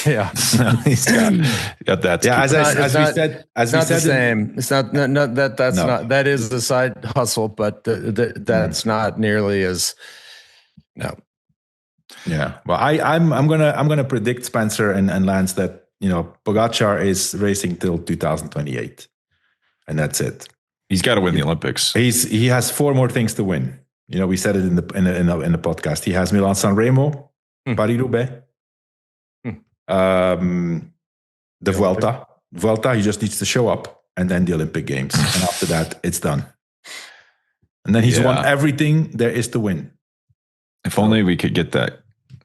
Speaker 3: Yeah.
Speaker 2: So he's got that.
Speaker 1: Yeah. As we said,
Speaker 3: it's not the same. It's not not, that is the side hustle, but that's not nearly as, no.
Speaker 1: Yeah. Well, I'm gonna predict, Spencer and Lance, that Pogačar is racing till 2028, and that's it.
Speaker 2: He's got to win the Olympics.
Speaker 1: He has 4 more things to win. We said it in the podcast. He has Milan-San Remo, Paris-Roubaix, the Vuelta. Vuelta, he just needs to show up, and then the Olympic Games, and after that, it's done. And then he's won everything there is to win.
Speaker 2: If only we could get that.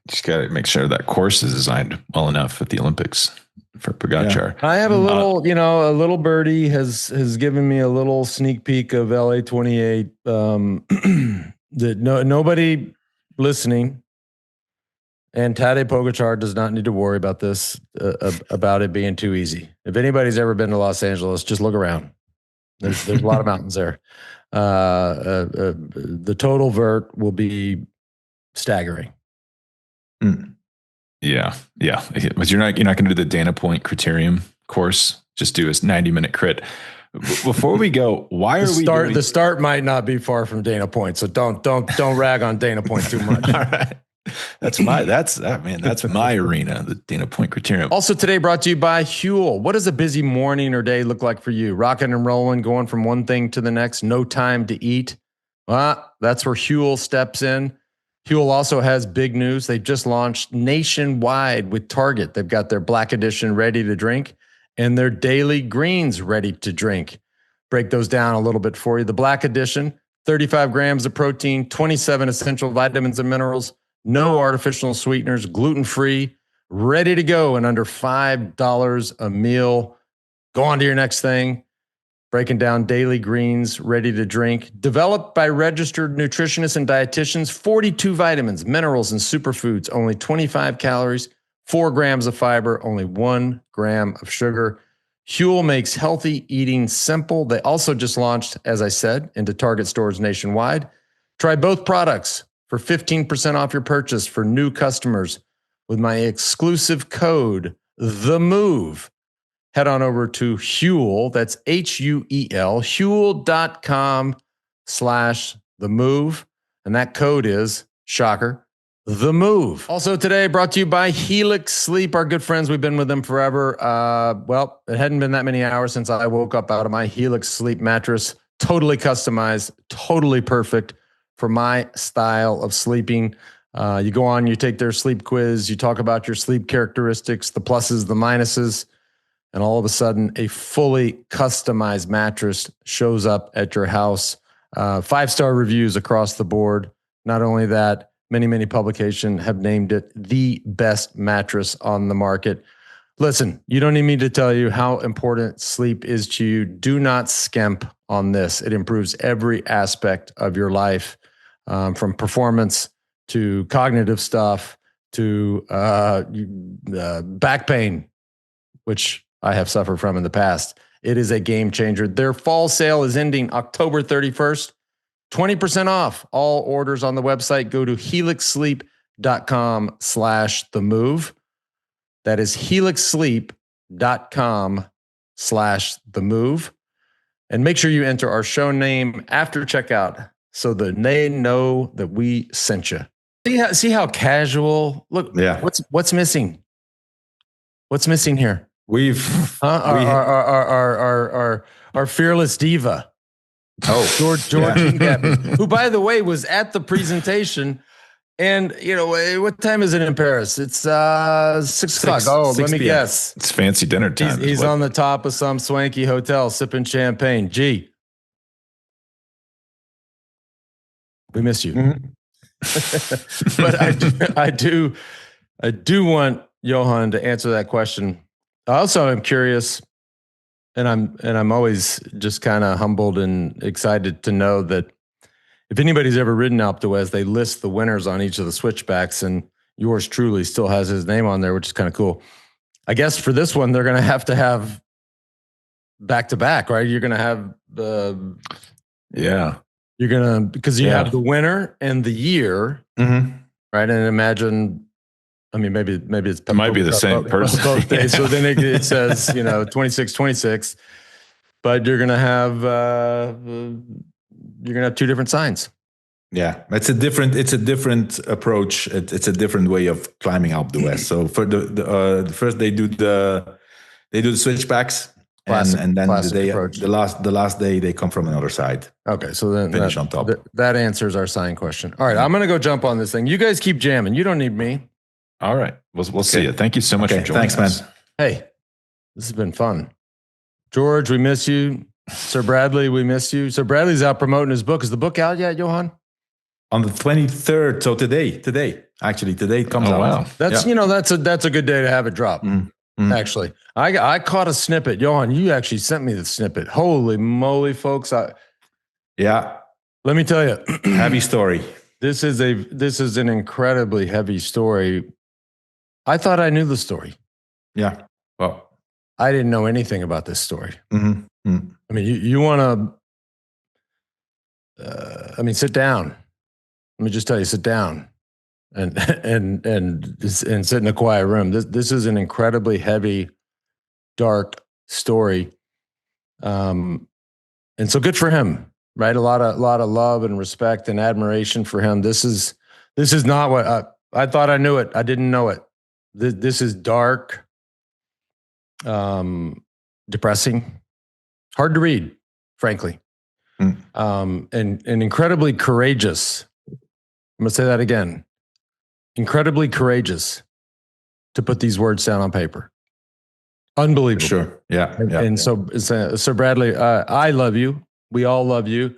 Speaker 2: Just got to make sure that course is designed well enough at the Olympics for Pogačar.
Speaker 3: Yeah. I have a little, a little birdie has given me a little sneak peek of LA 28. That nobody listening, and Tadej Pogačar does not need to worry about this, about it being too easy. If anybody's ever been to Los Angeles, just look around. There's a lot of mountains there. The total vert will be staggering.
Speaker 2: Yeah. But you're not going to do the Dana Point criterium course. Just do a 90-minute crit. Before we go, why are
Speaker 3: the start might not be far from Dana Point, so don't rag on Dana Point too much.
Speaker 2: All right. That's my arena, the Dana Point criterium.
Speaker 3: Also today brought to you by Huel. What does a busy morning or day look like for you? Rocking and rolling, going from one thing to the next, no time to eat. Well, that's where Huel steps in. Huel also has big news. They've just launched nationwide with Target. They've got their Black Edition ready to drink and their Daily Greens ready to drink. Break those down a little bit for you. The Black Edition, 35 grams of protein, 27 essential vitamins and minerals, no artificial sweeteners, gluten-free, ready to go in under $5 a meal. Go on to your next thing. Breaking down Daily Greens, ready to drink. Developed by registered nutritionists and dietitians, 42 vitamins, minerals, and superfoods, only 25 calories, 4 grams of fiber, only 1 gram of sugar. Huel makes healthy eating simple. They also just launched, as I said, into Target stores nationwide. Try both products for 15% off your purchase for new customers with my exclusive code, THEMOVE. Head on over to Huel, that's Huel, Huel.com/TheMove. And that code is, shocker, The Move. Also today, brought to you by Helix Sleep, our good friends. We've been with them forever. Well, it hadn't been that many hours since I woke up out of my Helix Sleep mattress. Totally customized, totally perfect for my style of sleeping. You go on, you take their sleep quiz, you talk about your sleep characteristics, the pluses, the minuses, and all of a sudden, a fully customized mattress shows up at your house. 5-star reviews across the board. Not only that, many publications have named it the best mattress on the market. Listen, you don't need me to tell you how important sleep is to you. Do not skimp on this. It improves every aspect of your life, from performance to cognitive stuff to back pain, which I have suffered from in the past. It is a game changer. Their fall sale is ending October 31st. 20% off all orders on the website. Go to helixsleep.com/themove. That is helixsleep.com/themove. And make sure you enter our show name after checkout so that they know that we sent you. See how casual? Look,
Speaker 1: yeah.
Speaker 3: What's missing? What's missing here? Our fearless diva. George Gabby, who, by the way, was at the presentation. And what time is it in Paris? It's 6 o'clock. Let me guess.
Speaker 2: It's fancy dinner time.
Speaker 3: He's on the top of some swanky hotel sipping champagne. Gee, we miss you.
Speaker 1: Mm-hmm.
Speaker 3: But I do want Johan to answer that question. I also am curious, and I'm always just kind of humbled and excited to know that if anybody's ever ridden Alpe d'Huez, they list the winners on each of the switchbacks, and yours truly still has his name on there, which is kind of cool. I guess for this one, they're going to have back-to-back, right? You're going to have you're going to, because you have the winner and the year, right? And imagine, I mean, maybe it's,
Speaker 2: it might be the same person
Speaker 3: both days. So then it says, 26, but you're going to have two different signs.
Speaker 1: Yeah, it's a different approach. It's a different way of climbing Alpe d'Huez. So for the first they do the switchbacks, and then the last day they come from another side.
Speaker 3: Okay, so then
Speaker 1: finish on top.
Speaker 3: That answers our sign question. All right, I'm going to go jump on this thing. You guys keep jamming. You don't need me.
Speaker 2: All right, we'll see you. Thank you so much for joining us.
Speaker 1: Thanks, man.
Speaker 3: Hey, this has been fun. George, we miss you. Sir Bradley, we miss you. Sir Bradley's out promoting his book. Is the book out yet, Johan?
Speaker 1: On the 23rd. So today it comes out.
Speaker 2: Wow.
Speaker 3: That's that's a good day to have it drop. Actually, I caught a snippet. Johan, you actually sent me the snippet. Holy moly, folks! Let me tell you,
Speaker 1: heavy story.
Speaker 3: This is an incredibly heavy story. I thought I knew the story.
Speaker 1: Yeah. Well,
Speaker 3: I didn't know anything about this story.
Speaker 1: I
Speaker 3: mean, you want to, sit down. Let me just tell you, sit down and sit in a quiet room. This is an incredibly heavy, dark story. And so good for him, right? A lot of love and respect and admiration for him. This is not what I thought I knew it. I didn't know it. This is dark, depressing, hard to read, frankly, and incredibly courageous. I'm going to say that again. Incredibly courageous to put these words down on paper. Unbelievable.
Speaker 1: Sure. Yeah.
Speaker 3: And so, Sir Bradley, I love you. We all love you.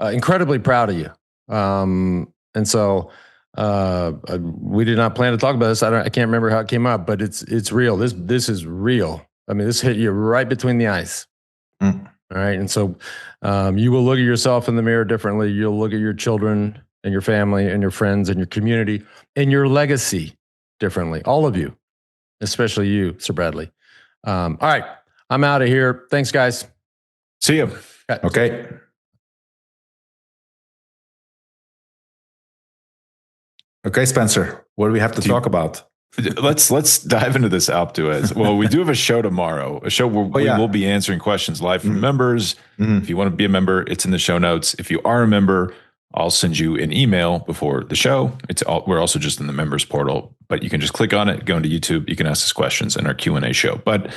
Speaker 3: Incredibly proud of you. And so we did not plan to talk about this. I can't remember how it came up, but it's real. This is real. I mean, this hit you right between the eyes. All right. And so you will look at yourself in the mirror differently. You'll look at your children and your family and your friends and your community and your legacy differently. All of you, especially you, Sir Bradley. All right. I'm out of here. Thanks, guys.
Speaker 2: See you.
Speaker 1: Okay. Okay, Spencer, what do we have to talk about?
Speaker 2: Let's dive into this Alpe d'Huez. Well, we do have a show tomorrow, a show where we will be answering questions live from members. If you want to be a member, it's in the show notes. If you are a member, I'll send you an email before the show. We're also just in the members portal, but you can just click on it, go into YouTube. You can ask us questions in our Q&A show. But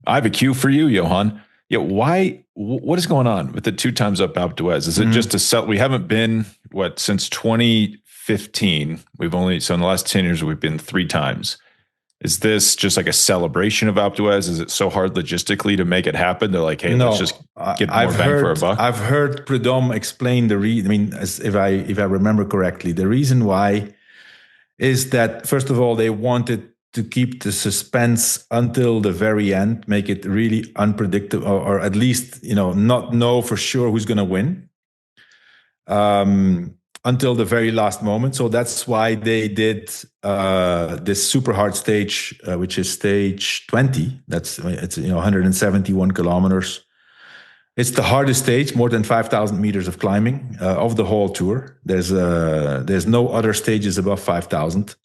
Speaker 2: I have a cue for you, Johan. Yeah, what is going on with the 2 times up Alpe d'Huez? Is it just to sell? We haven't been, since 2015. So in the last 10 years, we've been 3 times. Is this just like a celebration of Alpe d'Huez? Is it so hard logistically to make it happen? They're like, hey, let's just get more bang for our buck.
Speaker 1: I've heard Prudhomme explain the reason. I mean, if I remember correctly, the reason why is that, first of all, they wanted to keep the suspense until the very end, make it really unpredictable, or at least, not know for sure who's going to win until the very last moment. So that's why they did this super hard stage, which is stage 20. It's 171 kilometers. It's the hardest stage, more than 5,000 meters of climbing of the whole tour. There's no other stages above 5,000.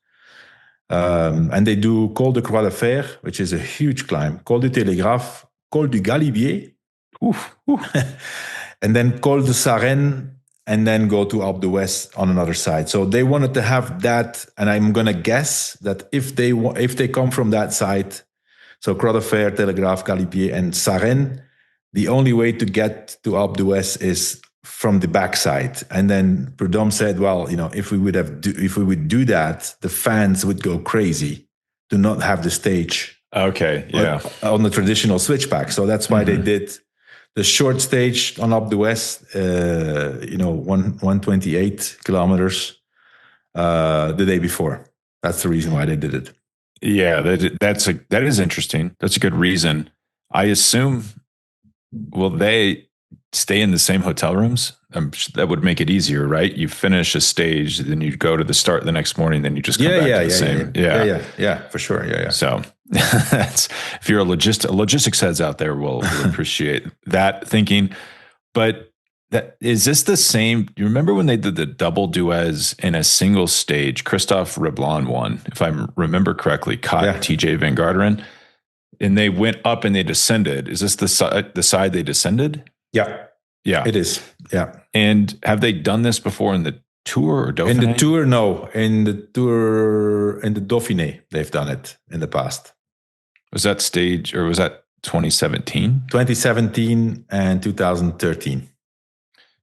Speaker 1: And they do Col de Croix de Fer, which is a huge climb, Col du Télégraphe, Col du Galibier, and then Col de Sarenne, and then go to Alpe d'Huez on another side. So they wanted to have that, and I'm going to guess that if they come from that side, so Croix de Fer, Télégraphe, Galibier, and Sarenne, the only way to get to Alpe d'Huez is from the backside. And then Prudhomme said, well, if we would do that, the fans would go crazy to not have the stage.
Speaker 2: Okay, yeah,
Speaker 1: on the traditional switchback. So that's why they did the short stage on Alpe d'Huez, 128 kilometers the day before. That's the reason why they did it.
Speaker 2: Yeah, that is interesting. That's a good reason. I assume, will they stay in the same hotel rooms? That would make it easier, right? You finish a stage, then you go to the start the next morning, then you just come back to the same.
Speaker 1: Yeah, for sure. Yeah.
Speaker 2: So that's, if you're a logistics heads out there, will appreciate that thinking. But is this the same? You remember when they did the double D'Huez in a single stage? Christophe Reblon won, if I remember correctly, caught TJ Van Garderen, and they went up and they descended. Is this the side they descended?
Speaker 1: Yeah, it is. Yeah.
Speaker 2: And have they done this before in the Tour or Dauphiné?
Speaker 1: In the Tour, no. In the Dauphiné, they've done it in the past.
Speaker 2: Was that stage, or was that 2017?
Speaker 1: 2017 and 2013.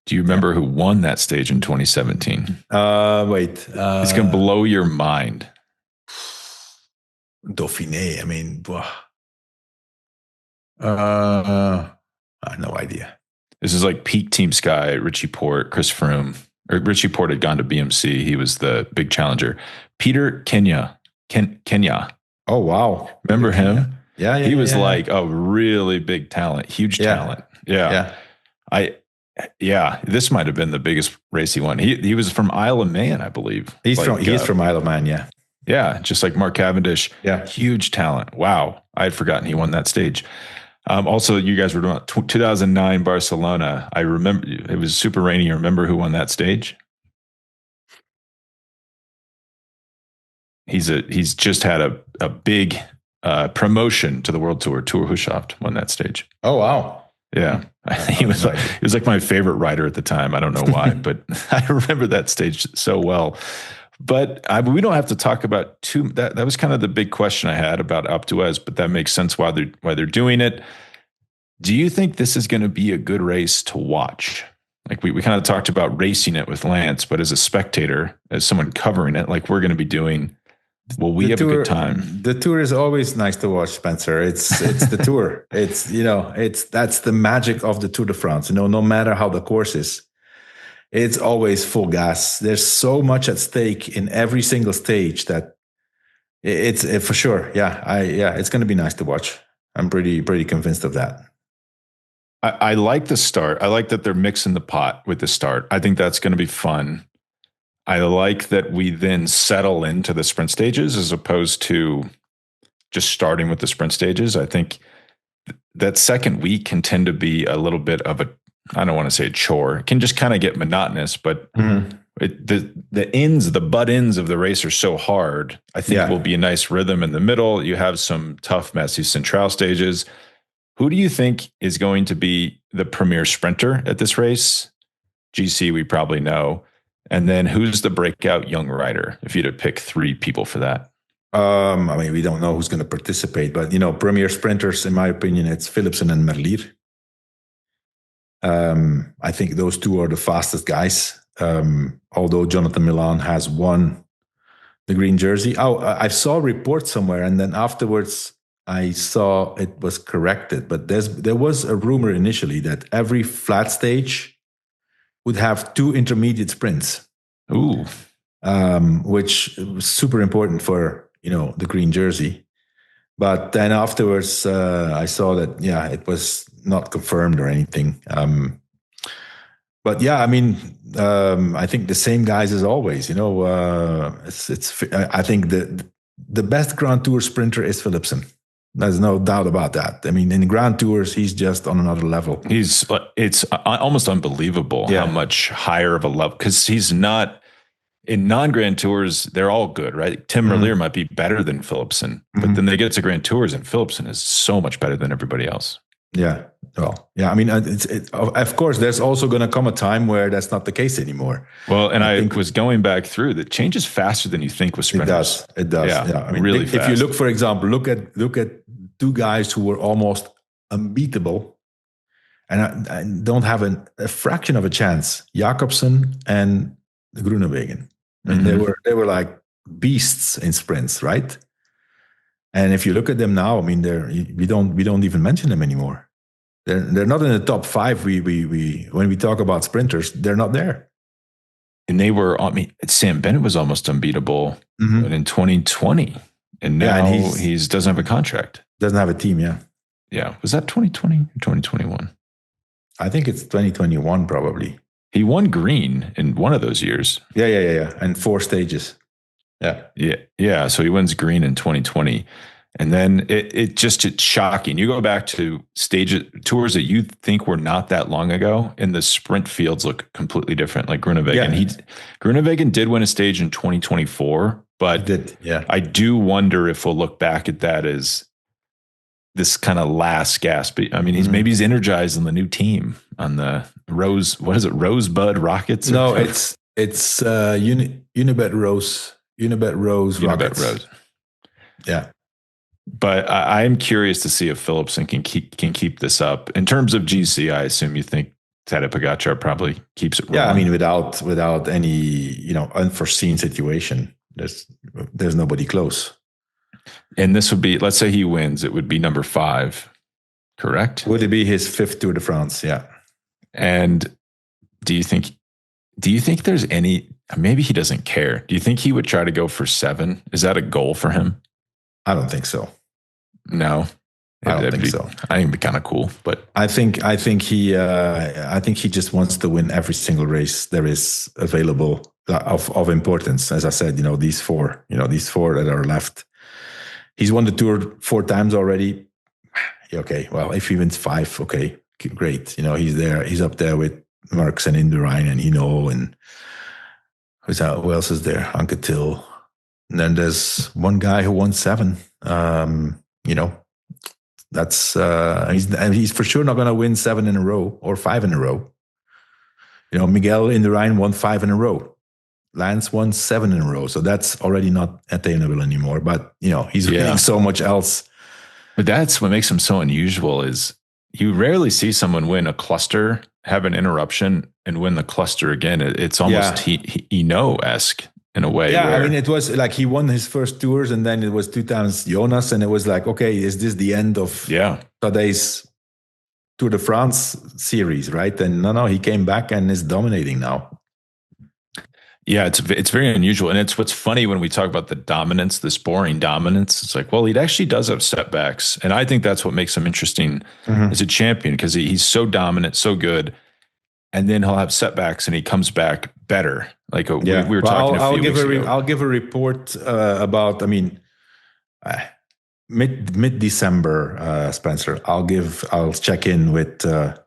Speaker 2: Do you remember who won that stage in 2017?
Speaker 1: Wait.
Speaker 2: It's going to blow your mind.
Speaker 1: Dauphiné, I mean, I have no idea.
Speaker 2: This is like peak Team Sky, Richie Porte, Chris Froome. Or Richie Porte had gone to BMC. He was the big challenger. Peter Kenya.
Speaker 1: Oh, wow.
Speaker 2: Remember him?
Speaker 1: Yeah.
Speaker 2: He was like a really big talent, huge talent. Yeah. This might have been the biggest race he won. He was from Isle of Man, I believe.
Speaker 1: He's from Isle of Man, yeah.
Speaker 2: Yeah, just like Mark Cavendish.
Speaker 1: Yeah.
Speaker 2: Huge talent. Wow. I had forgotten he won that stage. Also, you guys were doing 2009 Barcelona. I remember it was super rainy. You remember who won that stage? He's just had a big promotion to the World Tour. Tour Hushovd won that stage.
Speaker 1: Oh, wow.
Speaker 2: Yeah. He was like my favorite rider at the time. I don't know why, but I remember that stage so well. But we don't have to talk about that. That was kind of the big question I had about Alpe d'Huez, but that makes sense why they're doing it. Do you think this is going to be a good race to watch? Like we kind of talked about racing it with Lance, but as a spectator, as someone covering it, like we're going to be doing, will we have a good time?
Speaker 1: The Tour is always nice to watch, Spencer. It's the Tour. That's the magic of the Tour de France. No matter how the course is, it's always full gas. There's so much at stake in every single stage that it's for sure. It's going to be nice to watch. I'm pretty convinced of that.
Speaker 2: I like the start. I like that they're mixing the pot with the start. I think that's going to be fun. I like that we then settle into the sprint stages as opposed to just starting with the sprint stages. I think that second week can tend to be a little bit of a, I don't want to say a chore. It can just kind of get monotonous, but the butt ends of the race are so hard. I think will be a nice rhythm in the middle. You have some tough, messy Central stages. Who do you think is going to be the premier sprinter at this race? GC, we probably know. And then who's the breakout young rider, if you had to pick 3 people for that?
Speaker 1: I mean, we don't know who's going to participate, but, premier sprinters, in my opinion, it's Philipsen and Merlier. I think those 2 are the fastest guys. Although Jonathan Milan has won the green jersey. I saw a report somewhere, and then afterwards I saw it was corrected. But there was a rumor initially that every flat stage would have 2 intermediate sprints.
Speaker 2: Ooh.
Speaker 1: Which was super important for, the green jersey. But then afterwards, I saw that, it was not confirmed or anything. But I mean, I think the same guys as always, I think the best Grand Tour sprinter is Philipsen. There's no doubt about that. I mean, in Grand Tours, he's just on another level.
Speaker 2: It's almost unbelievable how much higher of a level, because he's not in non-Grand Tours. They're all good, right? Tim Merlier might be better than Philipsen, but then they get to Grand Tours and Philipsen is so much better than everybody else.
Speaker 1: Yeah. Well, I mean, of course, there's also going to come a time where that's not the case anymore.
Speaker 2: Well, and I was going back through that changes faster than you think with sprinters.
Speaker 1: It does. Yeah. I mean,
Speaker 2: really
Speaker 1: if you look, for example, look at 2 guys who were almost unbeatable and don't have a fraction of a chance, Jakobsen and Groenewegen. And they were like beasts in sprints, right? And if you look at them now, I mean, we don't even mention them anymore. They're not in the top 5. We when we talk about sprinters, they're not there.
Speaker 2: And they were. I mean, Sam Bennett was almost unbeatable in 2020, and now he doesn't have a contract.
Speaker 1: Doesn't have a team.
Speaker 2: Yeah. Was that 2020 or 2021?
Speaker 1: I think it's 2021 probably.
Speaker 2: He won green in one of those years.
Speaker 1: Yeah. And 4 stages.
Speaker 2: Yeah. So he wins green in 2020. And then it's shocking. You go back to tours that you think were not that long ago, and the sprint fields look completely different. Like Groenewegen. Groenewegen did win a stage in 2024, but I do wonder if we'll look back at that as this kind of last gasp. I mean, he's energized on the new team on the Rosebud Rockets?
Speaker 1: No, it's Unibet Rose. Unibet Rose Rockets.
Speaker 2: Rose.
Speaker 1: Yeah.
Speaker 2: But I'm curious to see if Philipsen can keep this up. In terms of GC, I assume you think Tadej Pogačar probably keeps it rolling.
Speaker 1: Yeah, I mean, without any unforeseen situation, there's nobody close.
Speaker 2: And this would be, let's say he wins, it would be number 5, correct?
Speaker 1: Would it be his 5th Tour de France? Yeah.
Speaker 2: And do you think there's any? Maybe he doesn't care. Do you think he would try to go for 7? Is that a goal for him?
Speaker 1: I don't think so.
Speaker 2: No,
Speaker 1: I don't think so.
Speaker 2: I think it'd be kind of cool, but
Speaker 1: I think he just wants to win every single race there is available of importance. As I said, these 4 that are left. He's won the Tour 4 times already. Okay, well, if he wins 5, okay, great. He's there. He's up there with Merckx and Indurain and and who else is there? Anke Till. And then there's one guy who won 7. That's he's for sure not going to win 7 in a row or 5 in a row. Miguel Indurain won 5 in a row. Lance won 7 in a row. So that's already not attainable anymore. But, he's winning so much else.
Speaker 2: But that's what makes him so unusual is you rarely see someone win a cluster, have an interruption, and win the cluster again. It's almost esque in a way.
Speaker 1: Yeah, I mean, it was like he won his first tours, and then it was 2 times Jonas, and it was like, okay, is this the end of today's Tour de France series, right? And no, he came back and is dominating now.
Speaker 2: Yeah, it's very unusual. And it's what's funny when we talk about the dominance, this boring dominance. It's like, well, he actually does have setbacks. And I think that's what makes him interesting as a champion, because he's so dominant, so good. And then he'll have setbacks and he comes back better. Like we were talking a few weeks ago.
Speaker 1: I'll give a report about, mid December, Spencer. I'll check in with the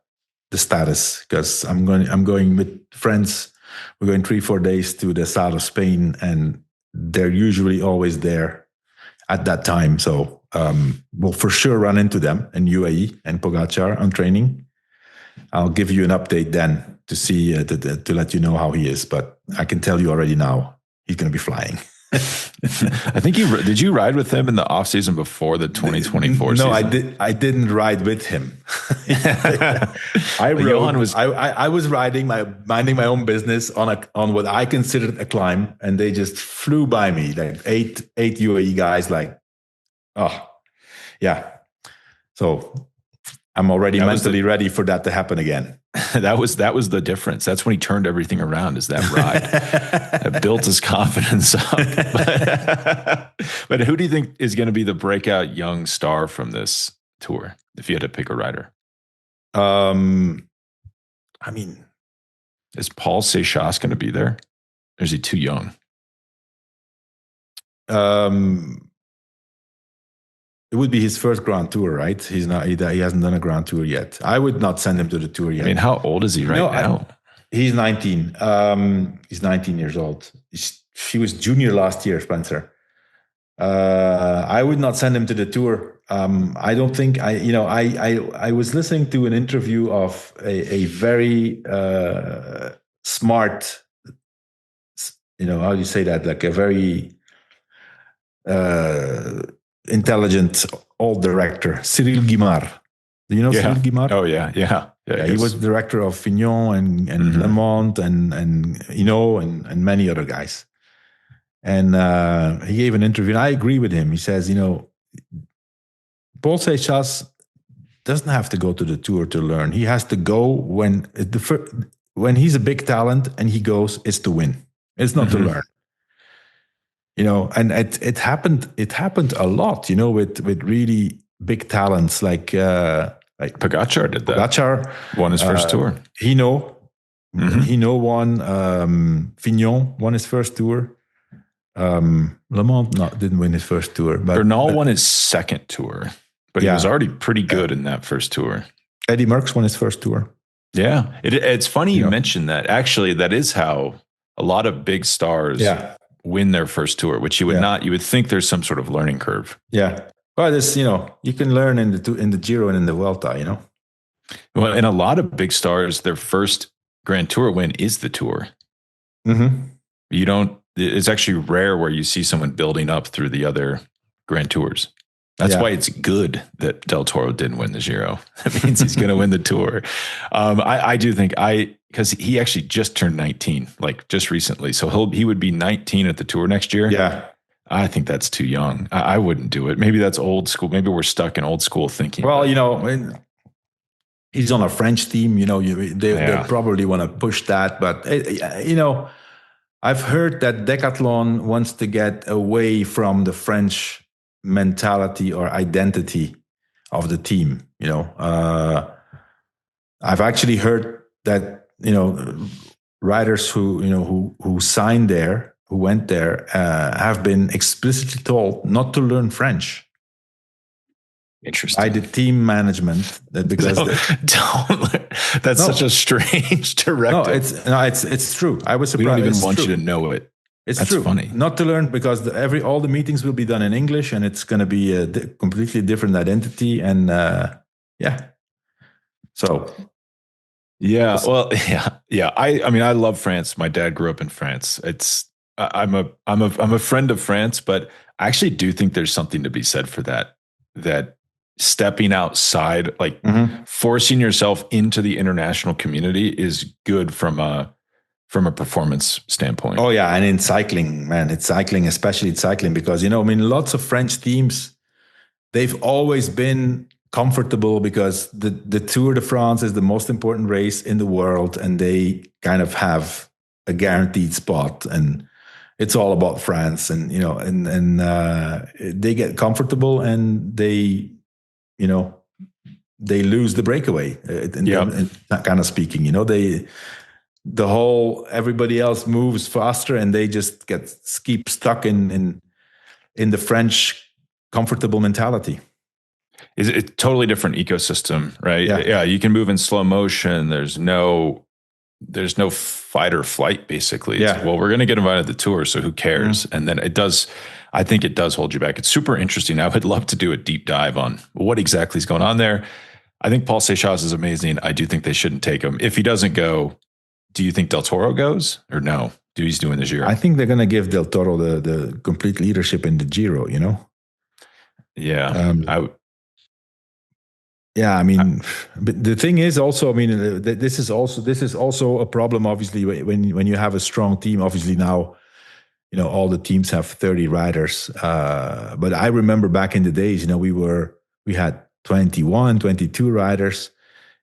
Speaker 1: status, because I'm going with friends. We're going 3-4 days to the south of Spain, and they're usually always there at that time. So we'll for sure run into them in UAE and Pogacar on training. I'll give you an update then to see to let you know how he is. But I can tell you already now, he's going to be flying.
Speaker 2: I think did you ride with him in the off season before the 2024 season?
Speaker 1: No, I didn't ride with him. I was riding minding my own business on what I considered a climb, and they just flew by me, like eight UAE guys. Like, oh yeah. So I'm already mentally ready for that to happen again.
Speaker 2: That was the difference. That's when he turned everything around, is that ride. That built his confidence up. But who do you think is going to be the breakout young star from this tour, if you had to pick a rider?
Speaker 1: I mean,
Speaker 2: is Paul Seychelles going to be there? Or is he too young?
Speaker 1: It would be his first Grand Tour, right? He hasn't done a Grand Tour yet. I would not send him to the Tour yet.
Speaker 2: I mean, how old is he now?
Speaker 1: He's 19. He's 19 years old. He was junior last year, Spencer. I would not send him to the Tour. I don't think I was listening to an interview of a very smart, how do you say that? Like a very intelligent old director, Cyril Guimard. Do you know Cyril Guimard?
Speaker 2: Oh yeah.
Speaker 1: He was director of Fignon and Le Monde and many other guys. And he gave an interview, and I agree with him. He says, Paul Seychelles doesn't have to go to the Tour to learn. He has to go when he's a big talent, and he goes, it's to win. It's not to learn. And it happened a lot, with really big talents like
Speaker 2: Pogacar did that.
Speaker 1: Pogacar
Speaker 2: won his first tour.
Speaker 1: Hino won. Fignon won his first tour. Le Monde didn't win his first tour. But
Speaker 2: Bernal won his second tour, but he was already pretty good in that first tour.
Speaker 1: Eddie Merckx won his first tour.
Speaker 2: Yeah, it's funny you mentioned that. Actually, that is how a lot of big stars win their first tour, which you would not. You would think there's some sort of learning curve.
Speaker 1: Yeah. Well, this, you can learn in the Giro and in the Vuelta,
Speaker 2: Well, and a lot of big stars, their first Grand Tour win is the Tour.
Speaker 1: Mm-hmm.
Speaker 2: It's actually rare where you see someone building up through the other Grand Tours. That's why it's good that Del Toro didn't win the Giro. That means he's going to win the Tour. I do think because he actually just turned 19, like just recently. So he would be 19 at the Tour next year.
Speaker 1: Yeah.
Speaker 2: I think that's too young. I wouldn't do it. Maybe that's old school. Maybe we're stuck in old school thinking.
Speaker 1: Well, he's on a French team. They probably want to push that. But, I've heard that Decathlon wants to get away from the French mentality or identity of the team. I've actually heard that, riders who signed there, who went there, have been explicitly told not to learn French.
Speaker 2: Interesting.
Speaker 1: By the team management, because
Speaker 2: that's such a strange directive.
Speaker 1: It's true. I was surprised.
Speaker 2: We don't even want you to know it.
Speaker 1: That's
Speaker 2: true.
Speaker 1: Funny. Not to learn, because all the meetings will be done in English, and it's going to be a completely different identity. And so.
Speaker 2: Yeah. Well, yeah. I mean, I love France. My dad grew up in France. I'm a friend of France, but I actually do think there's something to be said for that stepping outside, like forcing yourself into the international community is good from a performance standpoint.
Speaker 1: Oh yeah. And in cycling, man, especially cycling, because, lots of French teams, they've always been comfortable because the Tour de France is the most important race in the world, and they kind of have a guaranteed spot, and it's all about France, and they get comfortable, and they lose the breakaway. In kind of speaking, everybody else moves faster, and they just keep stuck in the French comfortable mentality.
Speaker 2: Is it a totally different ecosystem, right?
Speaker 1: Yeah.
Speaker 2: You can move in slow motion. There's no fight or flight, basically. It's, well, we're going to get invited to the tour, so who cares? And then I think it does hold you back. It's super interesting. I would love to do a deep dive on what exactly is going on there. I think Paul Seychelles is amazing. I do think they shouldn't take him. If he doesn't go, do you think Del Toro goes or no? He's doing the Giro?
Speaker 1: I think they're going to give Del Toro the complete leadership in the Giro,
Speaker 2: Yeah.
Speaker 1: Yeah, I mean, but the thing is also, I mean, this is also a problem. Obviously, when you have a strong team, obviously now, all the teams have 30 riders. But I remember back in the days, we had 21, 22 riders.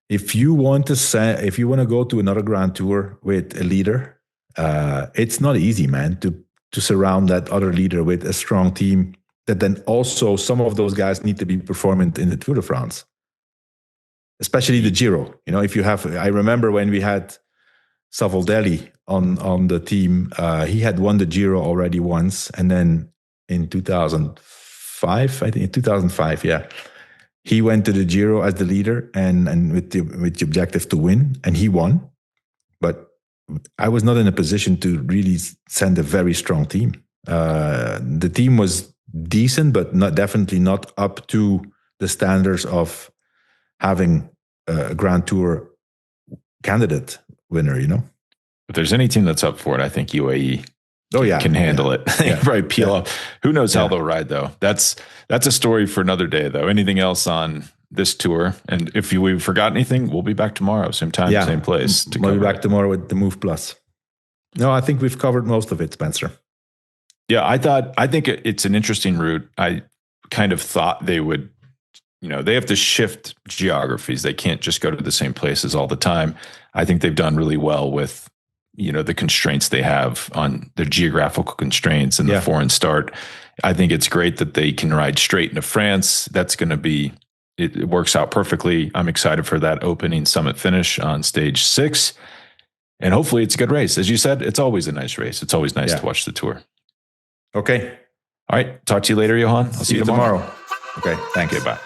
Speaker 1: If you want to go to another Grand Tour with a leader, it's not easy, man, to surround that other leader with a strong team. That then also some of those guys need to be performant in the Tour de France. Especially the Giro, I remember when we had Savoldelli on the team, he had won the Giro already once. And then in 2005, he went to the Giro as the leader and with the objective to win, and he won. But I was not in a position to really send a very strong team. The team was decent, but definitely not up to the standards of having a Grand Tour candidate winner,
Speaker 2: If there's any team that's up for it, I think UAE can handle it.
Speaker 1: Yeah.
Speaker 2: Probably peel off. Who knows how they'll ride, though? That's a story for another day, though. Anything else on this tour? And if we've forgotten anything, we'll be back tomorrow, same time, same place.
Speaker 1: We'll be back tomorrow with the Move Plus. No, I think we've covered most of it, Spencer.
Speaker 2: Yeah, I think it's an interesting route. I kind of thought they would. They have to shift geographies. They can't just go to the same places all the time. I think they've done really well with, the constraints they have on their geographical constraints and the foreign start. I think it's great that they can ride straight into France. That's going to be, it works out perfectly. I'm excited for that opening summit finish on stage 6. And hopefully it's a good race. As you said, it's always a nice race. It's always nice to watch the tour.
Speaker 1: Okay.
Speaker 2: All right. Talk to you later, Johan. I'll see you tomorrow.
Speaker 1: Okay. Thank you.
Speaker 2: Bye.